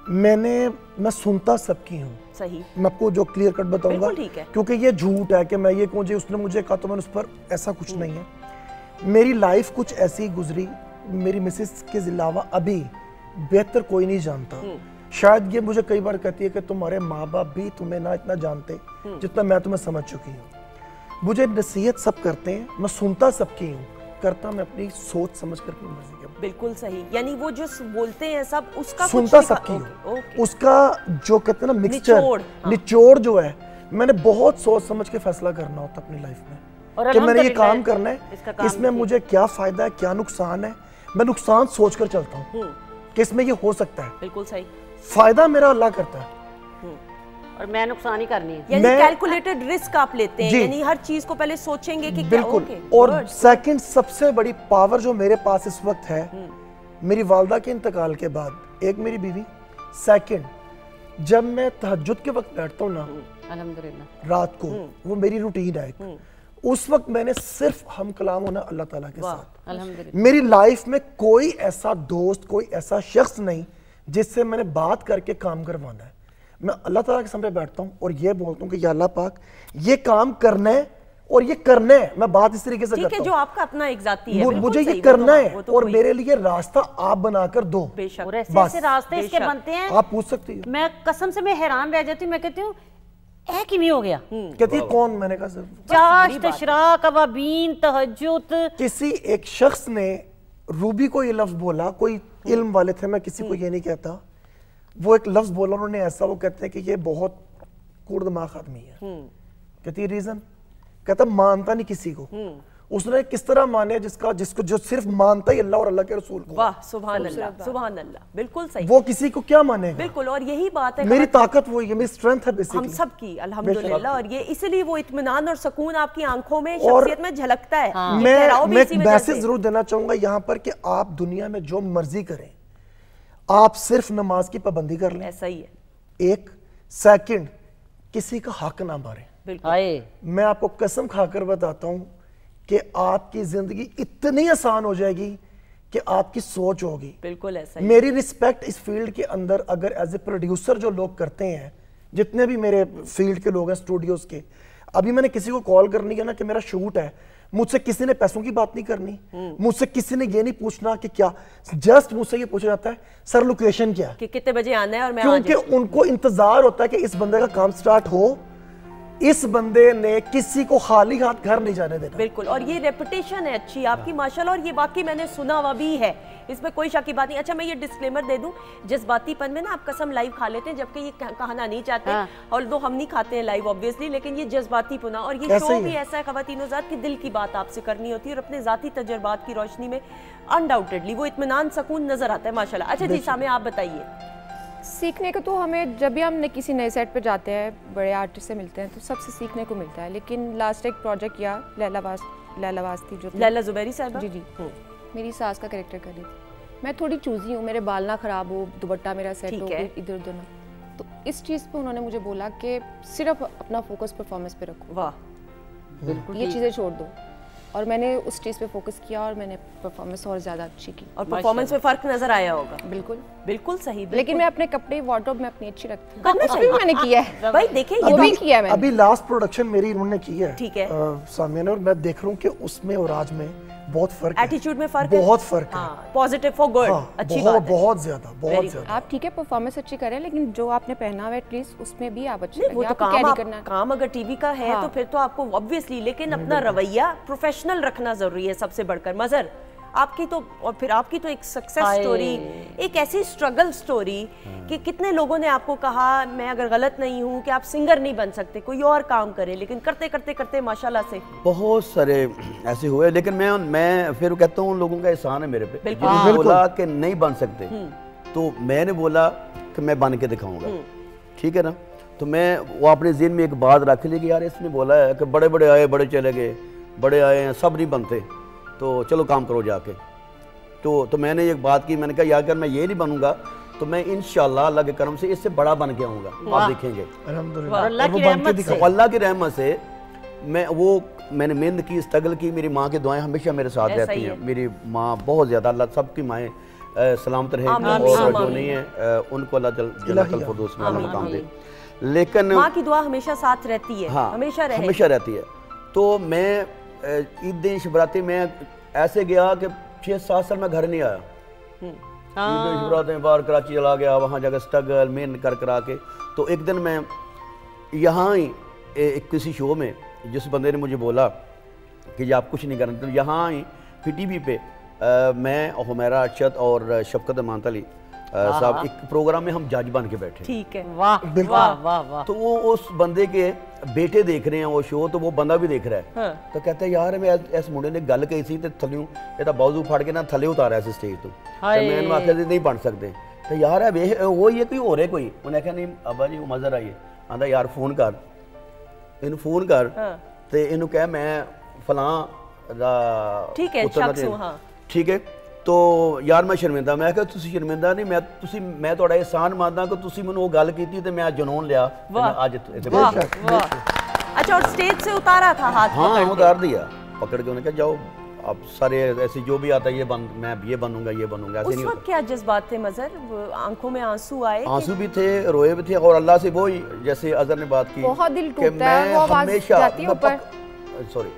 मैं सुनता सबकी हूँ। सही। मैं आपको जो क्लियर कट बताऊंगा, क्योंकि ये झूठ है कि मैं ये कहूँ जी उसने मुझे कहा तो मैंने उस पर, ऐसा कुछ नहीं है। मेरी लाइफ कुछ ऐसी गुजरी, मेरी मिसेस के अलावा अभी बेहतर कोई नहीं जानता। शायद ये मुझे कई बार कहती है कि तुम्हारे माँ बाप भी तुम्हें ना इतना जानते जितना मैं तुम्हें समझ चुकी हूँ। मुझे नसीहत सब करते हैं, मैं सुनता सबकी हूँ, करता मैं अपनी सोच समझ कर अपनी मर्जी के। बिल्कुल सही, यानी वो जो बोलते हैं सब उसका सुनता सबकी हो, उसका जो कहते हैं ना मिक्सचर, निचोड़ जो है, मैंने बहुत सोच समझ के फैसला करना होता अपनी लाइफ में कि मैंने ये काम करना है, इसमें मुझे क्या फायदा है, क्या नुकसान है। मैं नुकसान सोच कर चलता हूँ कि इसमें ये हो सकता है। बिल्कुल सही। फायदा मेरा अल्लाह करता है और मैं नुकसान ही करनी है। यानी कैलकुलेटेड रिस्क आप लेते हैं, यानी हर चीज को पहले सोचेंगे कि बिल्कुल। और सेकंड सबसे बड़ी पावर जो मेरे पास इस वक्त है, मेरी वालदा के इंतकाल के बाद, एक मेरी बीवी, सेकंड जब मैं तहज्जुद के वक्त बैठता हूँ ना अल्हम्दुलिल्लाह रात को, वो मेरी रूटीन है। उस वक्त मैंने सिर्फ हम कलाम होना अल्लाह ताला के साथ। अल्हम्दुलिल्लाह। मेरी लाइफ में कोई ऐसा दोस्त, कोई ऐसा शख्स नहीं जिससे मैंने बात करके काम करवाना है। मैं अल्लाह ताला के सामने बैठता हूँ और ये बोलता हूँ कि या अल्लाह पाक ये काम करना है और ये करना है। मैं बात इस तरीके से करता हूँ, जो आपका अपना एक जाती है, मुझे ये करना है और मेरे लिए रास्ता आप बनाकर दो। और ऐसे रास्ते इसके बनते हैं, आप पूछ सकती हो। मैं कसम से मैं हैरान रह जाती हूँ। मैं कहती हूँ ऐ किवें हो गया? कहती है कौन? मैंने कहा सर चाश्त, इशराक, अवाबीन, तहज्जुद। किसी एक शख्स ने रूबी को ये लफ्ज बोला, कोई इल्म वाले थे, मैं किसी को ये नहीं कहता, वो एक लफ्ज बोला उन्होंने ऐसा, वो कहते हैं कि ये बहुत कूड़ दिमाग आदमी है। कहती है रीजन? कहता मानता नहीं किसी को। उसने किस तरह माने जिसको जो सिर्फ मानता ही अल्लाह और अल्लाह के रसूल को। वाह सुभान अल्लाह, सुभान अल्लाह, बिल्कुल सही। वो किसी को क्या मानेगा? बिल्कुल, और यही बात है, मेरी ताकत वही है, मेरी स्ट्रेंथ है बेसिकली हम सब की अल्हम्दुलिल्लाह। और ये इसलिए वो इत्मीनान और सुकून आपकी आंखों में, शख्सियत में झलकता है। मैं एक मैसेज जरूर देना चाहूंगा यहाँ पर कि आप दुनिया में जो मर्जी करें, आप सिर्फ नमाज की पाबंदी कर लें। ऐसा ही है। एक सेकंड किसी का हक ना मारें। मैं आपको कसम खाकर बताता हूं कि आपकी जिंदगी इतनी आसान हो जाएगी कि आपकी सोच होगी। बिल्कुल ऐसा ही। मेरी रिस्पेक्ट इस फील्ड के अंदर अगर एज ए प्रोड्यूसर जो लोग करते हैं, जितने भी मेरे फील्ड के लोग हैं स्टूडियोज के, अभी मैंने किसी को कॉल करनी है ना कि मेरा शूट है, मुझसे किसी ने पैसों की बात नहीं करनी, मुझसे किसी ने ये नहीं पूछना कि क्या, जस्ट मुझसे ये पूछा जाता है सर लोकेशन क्या, कि कितने बजे आना है और मैं क्योंकि उनको इंतजार होता है कि इस बंदे का काम स्टार्ट हो, इस बंदे ने किसी को खाली हाथ घर नहीं जाने देना। बिल्कुल, और ये रेपुटेशन है अच्छी आपकी माशाल्लाह, और ये वाकई मैंने सुना हुआ भी है, इसमें कोई शक की बात नहीं। अच्छा मैं ये डिस्क्लेमर दे दूं, जज्बातीपन में ना आप कसम लाइव खा लेते हैं, जबकि ये कहना नहीं चाहते, और दो हम नहीं खाते हैं लाइव ऑब्वियसली, लेकिन ये जज्बातीपना, और ये शो भी ऐसा है ख़वातीनो ज़ात की दिल की बात आपसे करनी होती है, और अपने ज़ाती तजुर्बात की रोशनी में अनडाउटेडली वो इत्मीनान सुकून नजर आता है माशाल्लाह। अच्छा जी सामने आप बताइए। सीखने को तो हमें जब भी हम किसी नए सेट पे जाते हैं, बड़े आर्टिस्ट से मिलते हैं, तो सबसे सीखने को मिलता है। लेकिन लास्ट एक प्रोजेक्ट किया लैला वास्ती, जो लैला ज़ुबैरी साहिबा, जी मेरी सास का कैरेक्टर कर रही थी। मैं थोड़ी चूजी हूँ, मेरे बाल ना खराब हो, दुपट्टा मेरा सेट हो, इधर उधर ना, तो इस चीज़ पे उन्होंने मुझे बोला कि सिर्फ अपना फोकस परफॉर्मेंस पे रखो। वाह, बिल्कुल ये चीज़ें छोड़ दो, और मैंने उस चीज़ पे फोकस किया और मैंने परफॉर्मेंस और ज़्यादा अच्छी की, और परफॉर्मेंस में फ़र्क नज़र आया होगा। बिल्कुल बिल्कुल सही। बिल्कुल। लेकिन मैं अपने कपड़े वार्डरोब में अपनी अच्छी रखती हूँ, करना चाहिए, मैंने किया है भाई, देखिए ये भी किया मैंने। अभी लास्ट प्रोडक्शन मेरी इन्होंने की है, ठीक है सामिया ने, और मैं देख रहा हूँ कि उसमें और आज में बहुत फर्क है, एटीट्यूड में फर्क है, बहुत फर्क है, पॉजिटिव फॉर गुड, अच्छी बात है, बहुत ज्यादा। आप ठीक है परफॉर्मेंस अच्छी करें, लेकिन जो आपने पहना हुआ एटलीस्ट उसमें भी आप अच्छे लगे। वो तो काम अगर टीवी का है तो फिर तो आपको ऑब्वियसली, लेकिन अपना रवैया प्रोफेशनल रखना जरूरी है सबसे बढ़कर। मजर आपकी तो, और फिर आपकी तो एक सक्सेस स्टोरी, एक ऐसी स्ट्रगल स्टोरी कि कितने लोगों ने आपको कहा, मैं अगर गलत नहीं हूँ, कि आप सिंगर नहीं बन सकते, कोई और काम करे, लेकिन करते करते करते माशाल्लाह से बहुत सारे ऐसे हुए। लेकिन मैं फिर कहता हूँ उन लोगों का एहसान है मेरे पे, बोला कि नहीं बन सकते, तो मैंने बोला कि मैं बन के दिखाऊंगा, ठीक है ना। तो मैं वो अपने ज़हन में एक बात रख ली कि यार इसने बोला है कि बड़े बड़े आए, बड़े चले गए, बड़े आए हैं, सब नहीं बनते, तो चलो काम करो जाके। तो मैंने एक बात की, मैंने कहा यार अगर मैं ये नहीं बनूंगा तो मैं इंशाल्लाह अल्लाह के करम से इससे बड़ा बन के आऊँगा, आप देखेंगे अल्लाह की रहमत से। मैंने मेहनत की, स्ट्रगल की, मेरी माँ की दुआएं हमेशा मेरे साथ रहती हैं। मेरी माँ बहुत ज़्यादा, अल्लाह सबकी माएँ सलामत रहे, और जो नहीं है उनको अल्लाह जन्नतुल फिरदौस में मकाम दे। लेकिन माँ की दुआ हमेशा साथ रहती है, हाँ, हमेशा रहती है। तो मैं ईद शिवरात्रि में ऐसे गया कि 6-7 साल में घर नहीं आया। शिवरात्रि में बाहर कराची चला गया, वहाँ जाकर स्ट्रगल मेहनत करा के, तो एक दिन मैं यहाँ ही किसी शो में जिस बंदे ने मुझे बोला कि आप कुछ नहीं करना, तो यहाँ ही फिर टीवी पे मैं हुमैरा अरशद और शफकत अमानत अली साहब एक प्रोग्राम में हम जज बन के बैठे। ठीक है, वाह वाह वाह वाह। तो वो उस बंदे के बेटे देख रहे हैं वो शो, तो वो बंदा भी देख रहा है। हाँ। तो कहता है यार मैं इस मुंडे ने गल कही सी ते थल्लियों ਇਹਦਾ ਬਾਜ਼ੂ ਫੜ ਕੇ ਨਾ ਥੱਲੇ ਉਤਾਰਿਆ ਸੀ ਸਟੇਜ ਤੋਂ, ਤੇ ਮੈਂ ਇਹਨੂੰ ਆਖਿਆ ਸੀ ਨਹੀਂ ਬਣ ਸਕਦੇ, ਤੇ ਯਾਰ ਇਹ ਵੇਖ ਉਹ ਹੀ ਹੈ ਕੋਈ ਹੋਰ ਹੈ ਕੋਈ। ਉਹਨੇ ਆਖਿਆ ਨਹੀਂ ਅੱਬਾ ਜੀ ਉਹ ਮਜ਼ਰ ਆਈ ਹੈ। ਆਂਦਾ ਯਾਰ ਫੋਨ ਕਰ, ਇਹਨੂੰ ਫੋਨ ਕਰ ਤੇ ਇਹਨੂੰ ਕਹਿ ਮੈਂ ਫਲਾਂ ਦਾ ਠੀਕ ਹੈ ਸ਼ਖਸ ਹੂੰ। ਹਾਂ ठीक है, तो यार मैं शर्मिंदा, मैं कहा तुसी शर्मिंदा नहीं, मैं थोड़ा एहसान मानदा कि तुसी मैनू वो गल कीती ते मैं जुनून लिया आज इत्थे बैठ गया। अच्छा, और स्टेज से उतारा था हाथ? हाँ उतार दिया पकड़ के, उन्होंने कहा जाओ अब सारे ऐसे जो भी आता है ये बन, मैं ये बनूंगा ये बनूंगा। ऐसे उस वक्त क्या जज्बात थे मजर? आंखों में आंसू आए? आंसू भी थे, रोए भी थे, और अल्लाह से वो जैसे अजहर ने बात की बहुत दिल टूटता है, वो आवाज जाती है ऊपर। सॉरी,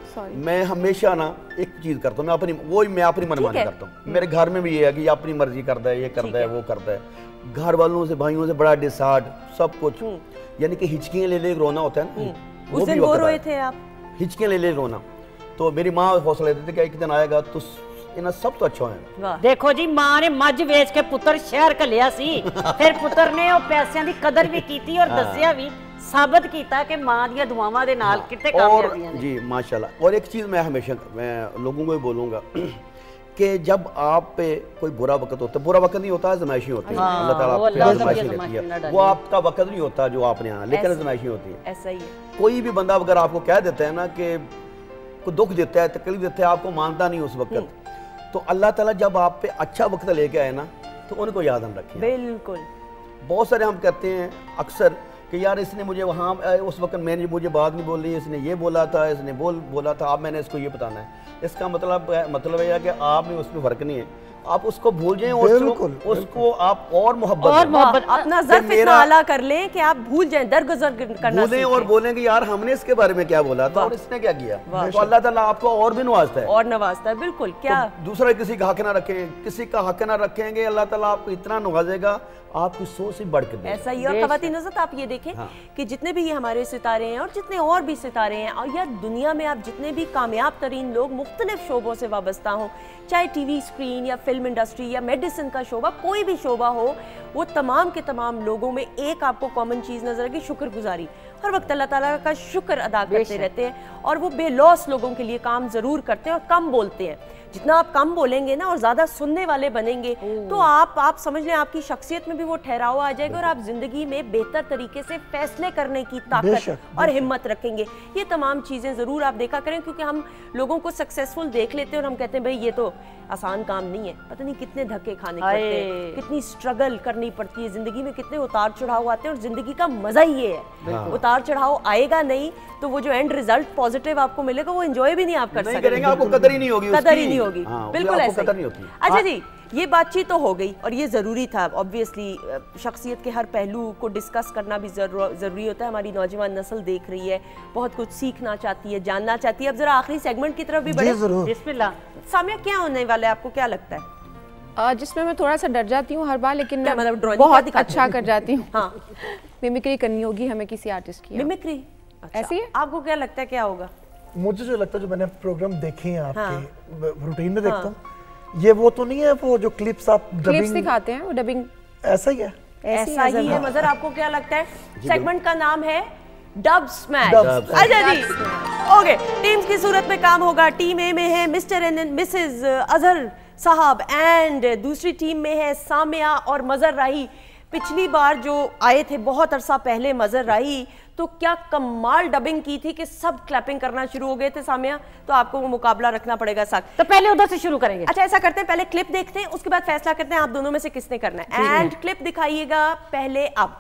मैं हमेशा ना एक चीज करता हूँ, मैं अपनी मनमानी करता हूँ। मेरे घर में भी ये है कि अपनी मर्जी करता है, ये करता है वो करता है, घर वालों से भाइयों से बड़ा डिसार्ड सब कुछ, यानी कि हिचकियाँ ले ले रोना होता है ना। उस दिन वो रोए थे आप? हिचकियाँ ले ले रोना, तो मेरी माँ हौसला देती थी कि एक दिन आएगा तो इन्हें सब तो अच्छा है। देखो जी, माँ ने मज वेच के पुत्र शहर घलिया सी, फिर पुत्र ने वो पैसों की कदर भी की और दसिया भी, साबित किया कि माँ दी दुआवां दे नाल कितने कामयाबियां हैं। जी माशाल्लाह। और एक चीज़ मैं हमेशा मैं लोगों को ही बोलूँगा कि जब आप पे कोई बुरा वक्त होता है, बुरा वक्त नहीं होता, आजमाइशी होती है, अल्लाह ताला आप पे आजमाइशी लेती है, वो आपका वक्त नहीं होता जो आपने आना, लेकिन आजमाइशी होती है। ऐसा ही है। कोई भी बंदा अगर आपको कह देता है ना कि कोई दुख देता है, तकलीफ देता है, आपको मानता नहीं उस वक्त, तो अल्लाह ताला जब आप पे अच्छा वक्त लेके आए ना तो उनको याद न रखें। बिल्कुल। बहुत सारे हम कहते हैं अक्सर कि यार इसने मुझे वहाँ उस वक्त मैंने मुझे बात नहीं बोली, इसने ये बोला था, इसने बोला था, अब मैंने इसको ये बताना है। इसका मतलब है कि आप में उसमें फ़र्क नहीं है, आप उसको भूल जाएं, उसको आप और मोहब्बत अपना ज़र्फ इतना आला कर लें कि आप भूल जाएं, दरगुजर करना भूलें और बोलेंगे यार हमने इसके बारे में क्या बोला था और इसने क्या किया, तो अल्लाह ताला आपको और भी नवाजता है, और नवाजता है। बिल्कुल। क्या दूसरा किसी का हक ना रखें, किसी का हक ना रखेंगे, अल्लाह ताला आपको इतना नवाजेगा, आपकी सोच से बढ़ के देगा। ऐसा ही। और ख़वातीन हज़रात आप ये देखें कि जितने भी ये हमारे सितारे हैं और जितने और भी सितारे हैं, और या दुनिया में आप जितने भी कामयाब तरीन लोग मुख्तलिफ शोबों से वाबस्ता हों, चाहे टीवी स्क्रीन या फिल्म इंडस्ट्री या मेडिसिन का शोबा, कोई भी शोबा हो, वो तमाम के तमाम लोगों में एक आपको कॉमन चीज़ नजर आएगी, शुक्रगुजारी। हर वक्त अल्लाह ताला का शुक्र अदा करते रहते हैं, और वो बेलौस लोगों के लिए काम ज़रूर करते हैं और कम बोलते हैं। जितना आप कम बोलेंगे ना और ज़्यादा सुनने वाले बनेंगे, तो आप समझ लें आपकी शख्सियत में भी वो ठहराव आ जाएगा, और आप ज़िंदगी में बेहतर तरीके से फैसले करने की ताकत और हिम्मत रखेंगे। ये तमाम चीज़ें ज़रूर आप देखा करें, क्योंकि हम लोगों को सक्सेसफुल देख लेते हैं और हम कहते हैं भाई ये तो आसान काम नहीं है, पता नहीं कितने धक्के खाने पड़ते हैं, कितनी स्ट्रगल करनी पड़ती है ज़िंदगी में, कितने उतार चढ़ाव आते हैं, और ज़िंदगी का मज़ा ही ये है। उतार चढ़ाव आएगा नहीं तो वो जो एंड रिजल्ट पॉजिटिव आपको मिलेगा वो एंजॉय भी नहीं आप कर सकते, आपको कदर ही नहीं होगी, कदर ही नहीं होगी। बिल्कुल ऐसा। अच्छा जी, ये बातचीत तो हो गई और ये ज़रूरी था। ऑब्वियसली शख्सियत के हर पहलू को डिस्कस करना भी ज़रूरी होता है। हमारी नौजवान नस्ल देख रही है, बहुत कुछ सीखना चाहती है, जानना चाहती है। अब जरा आखिरी सेगमेंट की तरफ भी बढ़े। बिस्मिल्लाह। सामिया, क्या होने वाला है, आपको क्या लगता है? जिसमें मैं थोड़ा सा डर जाती हूँ हर बार, लेकिन मैं मतलब बहुत अच्छा कर जाती हूँ। हाँ, मिमिक्री करनी होगी हमें किसी आर्टिस्ट की। मिमिक्री ऐसी है? आपको क्या लगता है क्या होगा? मुझे जो लगता है, जो मैंने प्रोग्राम देखे हैं आपके रूटीन में देखता हूँ, ये वो तो नहीं है वो जो क्लिप्स आप क्लिप्स दिखाते हैं, वो डबिंग ऐसा ही है? ऐसा ही है। मजर, आपको क्या लगता है? सेगमेंट का नाम है डब स्मैश। अच्छा जी, ओके। टीम्स की सूरत में काम होगा। टीम ए में है मिस्टर एंड मिसेस अजहर साहब, एंड दूसरी टीम में है सामिया और मजर राही। पिछली बार जो आए थे बहुत अरसा पहले मजर राही, तो क्या कमाल डबिंग की थी कि सब क्लैपिंग करना शुरू हो गए थे। सामिया, तो आपको वो मुकाबला रखना पड़ेगा साथ। तो पहले उधर से शुरू करेंगे। अच्छा, ऐसा करते हैं, पहले क्लिप देखते हैं, उसके बाद फैसला करते हैं आप दोनों में से किसने करना है। एंड क्लिप दिखाइएगा पहले अब।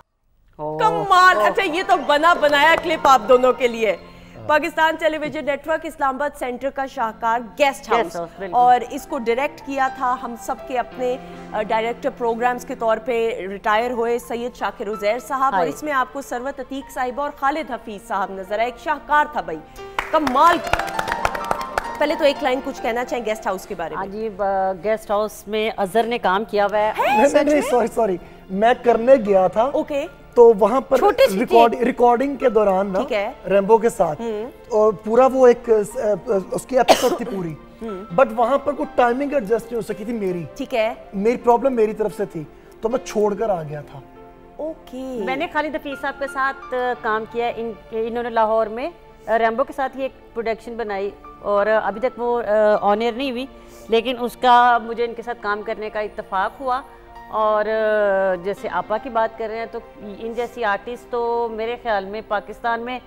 कमाल। अच्छा, ये तो बना बनाया क्लिप आप दोनों के लिए। Pakistan television network Islamabad centre का शाहकार गेस्ट हाउस, और इसको डायरेक्ट किया था हम सब के अपने डायरेक्टर प्रोग्राम्स के तौर पे रिटायर हुए सैयद शाकिर उजैर साहब, और इसमें आपको सरवत अतीक साहिबा और खालिद हफीज साहब नजर आए। एक शाहकार था भाई, कमाल। पहले तो एक लाइन कुछ कहना चाहें गेस्ट हाउस के बारे में? जी, गेस्ट हाउस में अजहर ने काम किया हुआ है। नहीं, सॉरी, मैं करने गया था। ओके। तो वहां पर रिकॉर्डिंग के दौरान ना रैम्बो के साथ और पूरा वो एक उसकी एपिसोड थी पूरी, बट वहां पर कोई टाइमिंग एडजस्ट नहीं हो सकी थी मेरी, ठीक है, मेरी प्रॉब्लम मेरी तरफ से थी, तो मैं छोड़कर आ गया था। ओके। मैंने खालिद हफीज साहब के साथ काम किया, इन्होंने लाहौर में रैम्बो के साथ ही एक प्रोडक्शन बनाई और अभी तक वो ऑन एयर नहीं हुई, लेकिन उसका मुझे इनके साथ काम करने का इत्तेफाक हुआ। और जैसे आपा की बात कर रहे हैं तो इन जैसी आर्टिस्ट तो मेरे ख्याल में पाकिस्तान में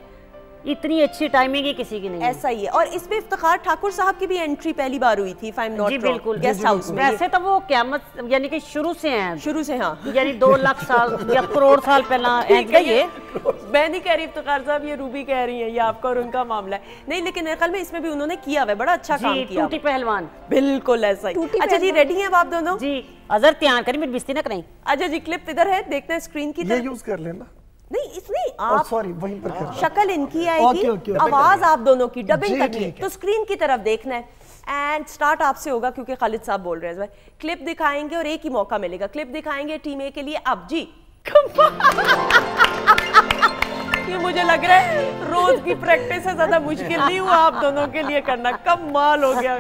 इतनी अच्छी टाइमिंग ही किसी की नहीं है। ऐसा ही है। और इसमें इफ्तिखार ठाकुर साहब की भी एंट्री पहली बार हुई थी, जी बिल्कुल, गेस्ट हाउस में। वैसे तो वो क़यामत यानी कि शुरू से हैं, शुरू से, हाँ, यानी 2 लाख साल या करोड़ साल पहले ये मैं नहीं कह रही इफ्तिखार साहब, ये रूबी कह रही है, ये आपका और उनका मामला है। नहीं, लेकिन मेरे ख्याल में इसमें भी उन्होंने किया हुआ, बड़ा अच्छा काम किया। टूटी पहलवान, बिल्कुल ऐसा ही। अच्छा जी, रेडी हैं आप दोनों? जी, अजर तैयार करें, मेरी बेइज्जती ना करें। अच्छा जी, क्लिप इधर है, देखते हैं स्क्रीन की तरफ। ये यूज कर लेना। नहीं, इसमें आप सॉरी, वहीं पर कर। शक्ल इनकी आएगी, आवाज आप दोनों की डबिंग करनी है, तो स्क्रीन की तरफ देखना है। एंड स्टार्ट आपसे होगा क्योंकि खालिद साहब बोल रहे हैं। क्लिप दिखाएंगे और एक ही मौका मिलेगा। क्लिप दिखाएंगे टीम ए के लिए। अब जी ये मुझे लग रहा है रोज की प्रैक्टिस से ज्यादा मुश्किल नहीं हुआ आप दोनों के लिए करना। कमाल हो गया,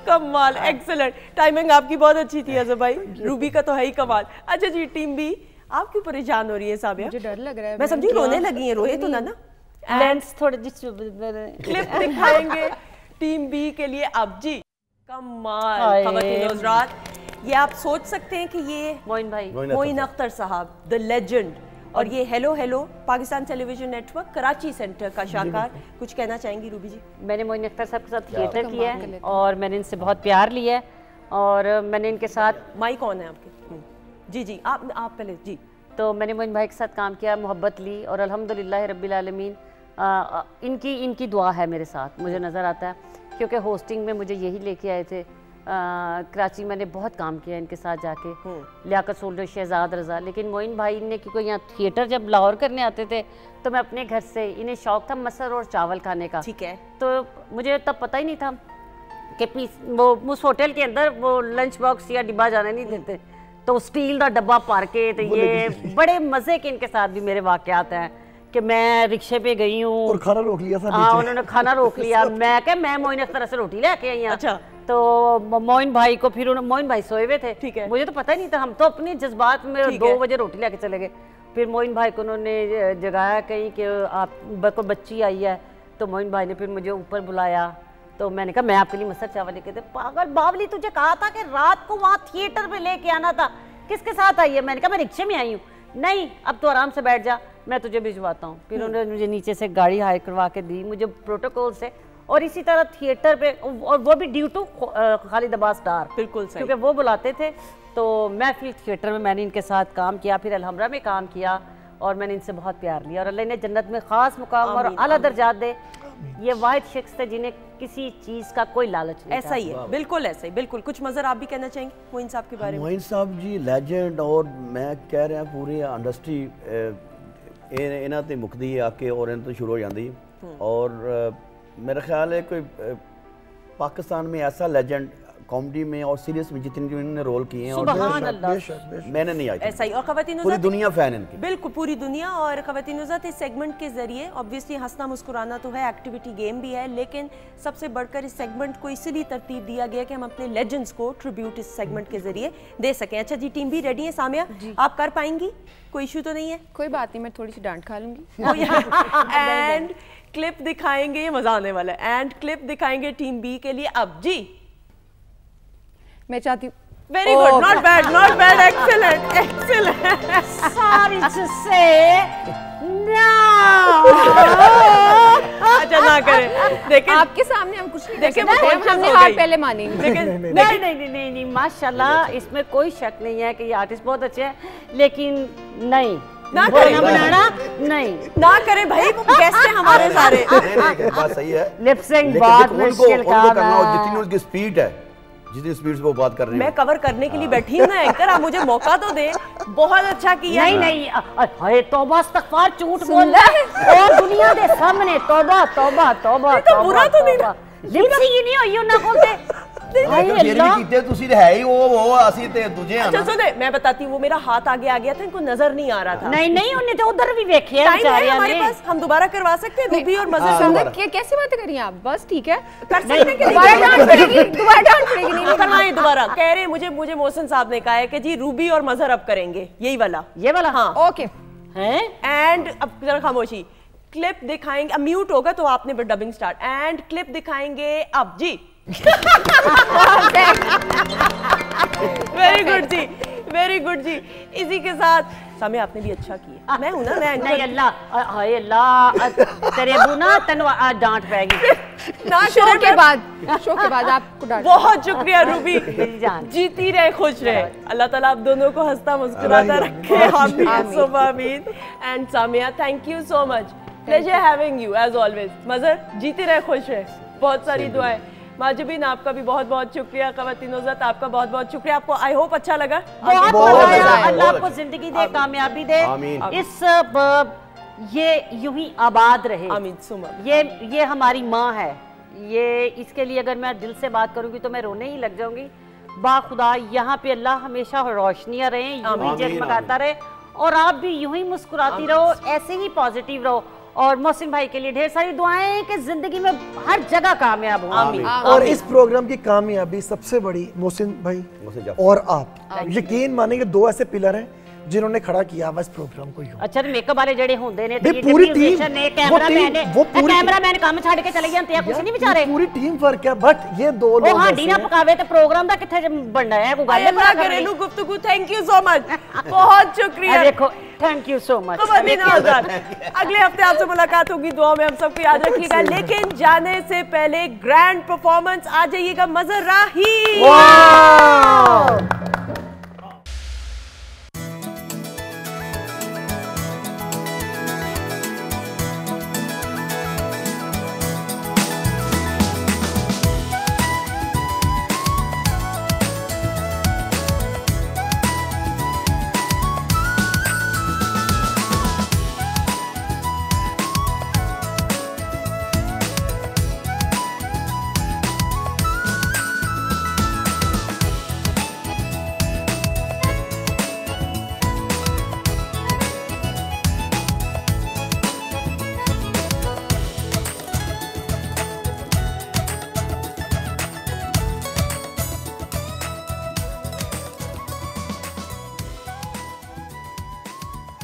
कमाल, एक्सीलेंट। टाइमिंग आपकी बहुत अच्छी थी अजहर भाई, रूबी का तो है ही कमाल। अच्छा जी, टीम बी, आप क्यों परेशान हो रही है साबिया? मुझे डर लग रहा है। मैं समझी रोने लगी है, रोए तो ना। लेंस थोड़े क्लिप दिखाएंगे टीम बी के लिए। अब जी कमाल, ख़वातीन हज़रात, ये आप सोच सकते हैं कि ये मोइन अख्तर साहब, द लेजेंड, और ये hello hello Pakistan television network Karachi centre का शाहकार। कुछ कहना चाहेंगी रूबी जी? मैंने मोइन अख्तर साहब के साथ थिएटर किया है और मैंने इनसे बहुत प्यार लिया है और मैंने इनके साथ। माइक कौन है आपके? जी जी, आप पहले जी। तो मैंने मोइन भाई के साथ काम किया, मोहब्बत ली और अल्हम्दुलिल्लाह रब्बिल आलमीन इनकी दुआ है मेरे साथ, मुझे नज़र आता है, क्योंकि होस्टिंग में मुझे यही लेके आए थे। कराची मैंने बहुत काम किया इनके साथ जाके, लियाकत सोल्डर, शहजाद रज़ा। लेकिन मोइन भाई ने क्योंकि यहाँ थिएटर जब लाहौर करने आते थे तो मैं अपने घर से, इन्हें शौक था मसर और चावल खाने का, ठीक है, तो मुझे तब पता ही नहीं था कि वो उस होटल के अंदर वो लंच बॉक्स या डिब्बा जाने नहीं देते, तो स्टील का डब्बा पार के। तो ये बड़े मज़े के इनके साथ भी मेरे वाक़यात हैं कि मैं रिक्शे पे गई हूँ और खाना रोक लिया था। हाँ, उन्होंने खाना रोक लिया। मैं मोइन अख्तर से रोटी लेके आई। अच्छा। तो मोइन भाई को फिर मोइन भाई सोए हुए थे, ठीक है, मुझे तो पता ही नहीं था, हम तो अपने जज्बात में 2 बजे रोटी लेके चले गए। फिर मोइन भाई को उन्होंने जगाया कहीं कि आप को बच्ची आई है, तो मोइन भाई ने फिर मुझे ऊपर बुलाया। तो मैंने कहा मैं आपके लिए मसर चावल लेके थे। पागल बावली, तुझे कहा था कि रात को वहाँ थिएटर पे लेके आना था, किसके साथ आई है? मैंने कहा मैं रिक्शे में आई हूँ। नहीं, अब तो आराम से बैठ जा, मैं तुझे भिजवाता हूँ। फिर उन्होंने मुझे नीचे से गाड़ी हायर करवा के दी, मुझे प्रोटोकॉल से, और इसी तरह थिएटर पे, और वो भी ड्यू टू खालिद अब्बास डार, बिल्कुल सही, क्योंकि वो बुलाते थे। तो मैं फिर थिएटर में मैंने इनके साथ काम किया, फिर अलहमरा में काम किया और मैंने इनसे बहुत प्यार लिया। और अल्लाह ने जन्नत में ख़ास मुकाम और आला दर्जात दे। ये वाहिद शख्स थे जिन्हें किसी चीज़ का कोई लालच नहीं। ऐसा ही है, बिल्कुल ऐसा ही, बिल्कुल। कुछ मज़र आप भी कहना चाहेंगे मोइन साहब के बारे में? मोइन साहब जी लेजेंड, और मैं कह रहा पूरी इंडस्ट्री इन्हों ते मुकदी है आके और इन तो शुरू हो जाती। और मेरा ख्याल है कोई पाकिस्तान में ऐसा लेजेंड कॉमेडी में और सीरियस में जितने जो इन्होंने रोल किए हैं, और मैंने नहीं आई ऐसा ही। और ख़वातीन पूरी दुनिया फैन इनकी, बिल्कुल पूरी दुनिया। और ख़वातीन इस सेगमेंट के जरिए ऑब्वियसली हंसना मुस्कुराना तो है, एक्टिविटी गेम भी है, लेकिन सबसे बढ़कर इस सेगमेंट को इसीलिए तरतीब दिया गया कि हम अपने लेजेंड्स को ट्रिब्यूट इस सेगमेंट के जरिए दे सकें। अच्छा जी, टीम भी रेडी है? सामिया, आप कर पाएंगी? कोई इशू तो नहीं है? कोई बात नहीं, मैं थोड़ी सी डांट खा लूंगी। एंड क्लिप दिखाएंगे, ये मजा आने वाला है। एंड क्लिप दिखाएंगे टीम बी के लिए। अब जी मैं चाहती हूँ। Very good, not bad, not bad, excellent, excellent. Sorry to say अच्छा ना करें, देखें आपके सामने हम कुछ नहीं देखें, हमने हार पहले मानेंगे। नहीं, माशाल्लाह, इसमें कोई शक नहीं है कि ये आर्टिस्ट बहुत अच्छे हैं, लेकिन नहीं ना करें बनाना, नहीं ना करें भाई, गेस्ट हैं हमारे सारे। बात सही है, लिपसिंग बहुत मुश्किल काम है। जितनी उसकी स्पीड है, जितनी स्पीड से वो बात कर रही है, मैं कवर करने के लिए बैठी हूं ना एंकर, आप मुझे मौका तो दे। बहुत अच्छा किया। नहीं, अरे तौबा इस्तगफार, झूठ बोल रहा है और दुनिया के सामने तौबा तौबा तौबा। तो बुरा तो नहीं, लिपसिंग ही नहीं हुई ना बोलते। अच्छा सुने, मैं बताती हूँ, वो मेरा हाथ आगे आ गया था, इनको नजर नहीं आ रहा था। नहीं उन्हें तो उधर भी देखे हमारे पास, हम दोबारा करवा सकते हैं रूबी और मजर। कैसी बातें करिए आप? बस ठीक है, कर सकते हैं। दोबारा डांट पड़ेगी नहीं करवाएं दोबारा। कह रहे मुझे मोहसिन साहब ने कहा है कि जी रूबी और मजहर अब करेंगे, यही वाला, ये वाला। हाँ ओके हैं। एंड अब जरा खामोशी, क्लिप दिखाएंगे, अब म्यूट होगा तो आपने डबिंग स्टार्ट, एंड क्लिप दिखाएंगे अब जी। वेरी गुड जी, वेरी गुड जी। इसी के साथ सामने आपने भी अच्छा किया। मैं हूं ना, मैं नहीं अल्लाह, हाय अल्लाह, तेरे अबू ना तनु आज डांट पैगी ना। शो के बाद आपको डांट। बहुत शुक्रिया रूबी, जीती रहे, खुश रहे। अल्लाह ताला आप दोनों को हंसता मुस्कुराता रखे। आमीन। And Samia, thank you so much, pleasure having you as always. मजर जीते रहे, खुश रहे। बहुत सारी दुआएं। माजुबीन आपका भी बहुत बहुत शुक्रिया। ख़वातीन नुज़रत आपका बहुत बहुत शुक्रिया। आपको आई होप अच्छा लगा। बहुत मजा आया। अल्लाह आपको जिंदगी दे, कामयाबी दे, इस ये यूं ही आबाद रहे। आमीन सुमन। ये हमारी माँ है, ये इसके लिए अगर मैं दिल से बात करूंगी तो मैं रोने ही लग जाऊंगी। बाखुदा यहाँ पे अल्लाह हमेशा रोशनियाँ रहे, यूं ही जगमगाता रहे, और आप भी यूं ही मुस्कुराती रहो, ऐसे ही पॉजिटिव रहो। और मोहसिन भाई के लिए ढेर सारी दुआएं कि जिंदगी में हर जगह कामयाब हो। और इस प्रोग्राम की कामयाबी सबसे बड़ी मोहसिन भाई और आप यकीन मानेंगे, दो ऐसे पिलर हैं जिन्होंने खड़ा किया इस प्रोग्राम को। अच्छा मेकअप वाले जड़े होंदे ने, ये पूरी टीम ने, कैमरामैन काम छड़ के चले जाते हैं, कुछ नहीं बेचारे, पूरी टीम वर्क है। बट ये दो लोग वो हांडी ना पकावे तो प्रोग्राम दा किथे बनना है, कोई गल ना घरेलू गुफ्तगू। थैंक यू सो मच, बहुत शुक्रिया। देखो थैंक यू सो मच। अगले हफ्ते आपसे मुलाकात होगी, दुआ में हम सबको याद रखिएगा। लेकिन जाने से पहले ग्रैंड परफॉर्मेंस आ जाइएगा मजर राही।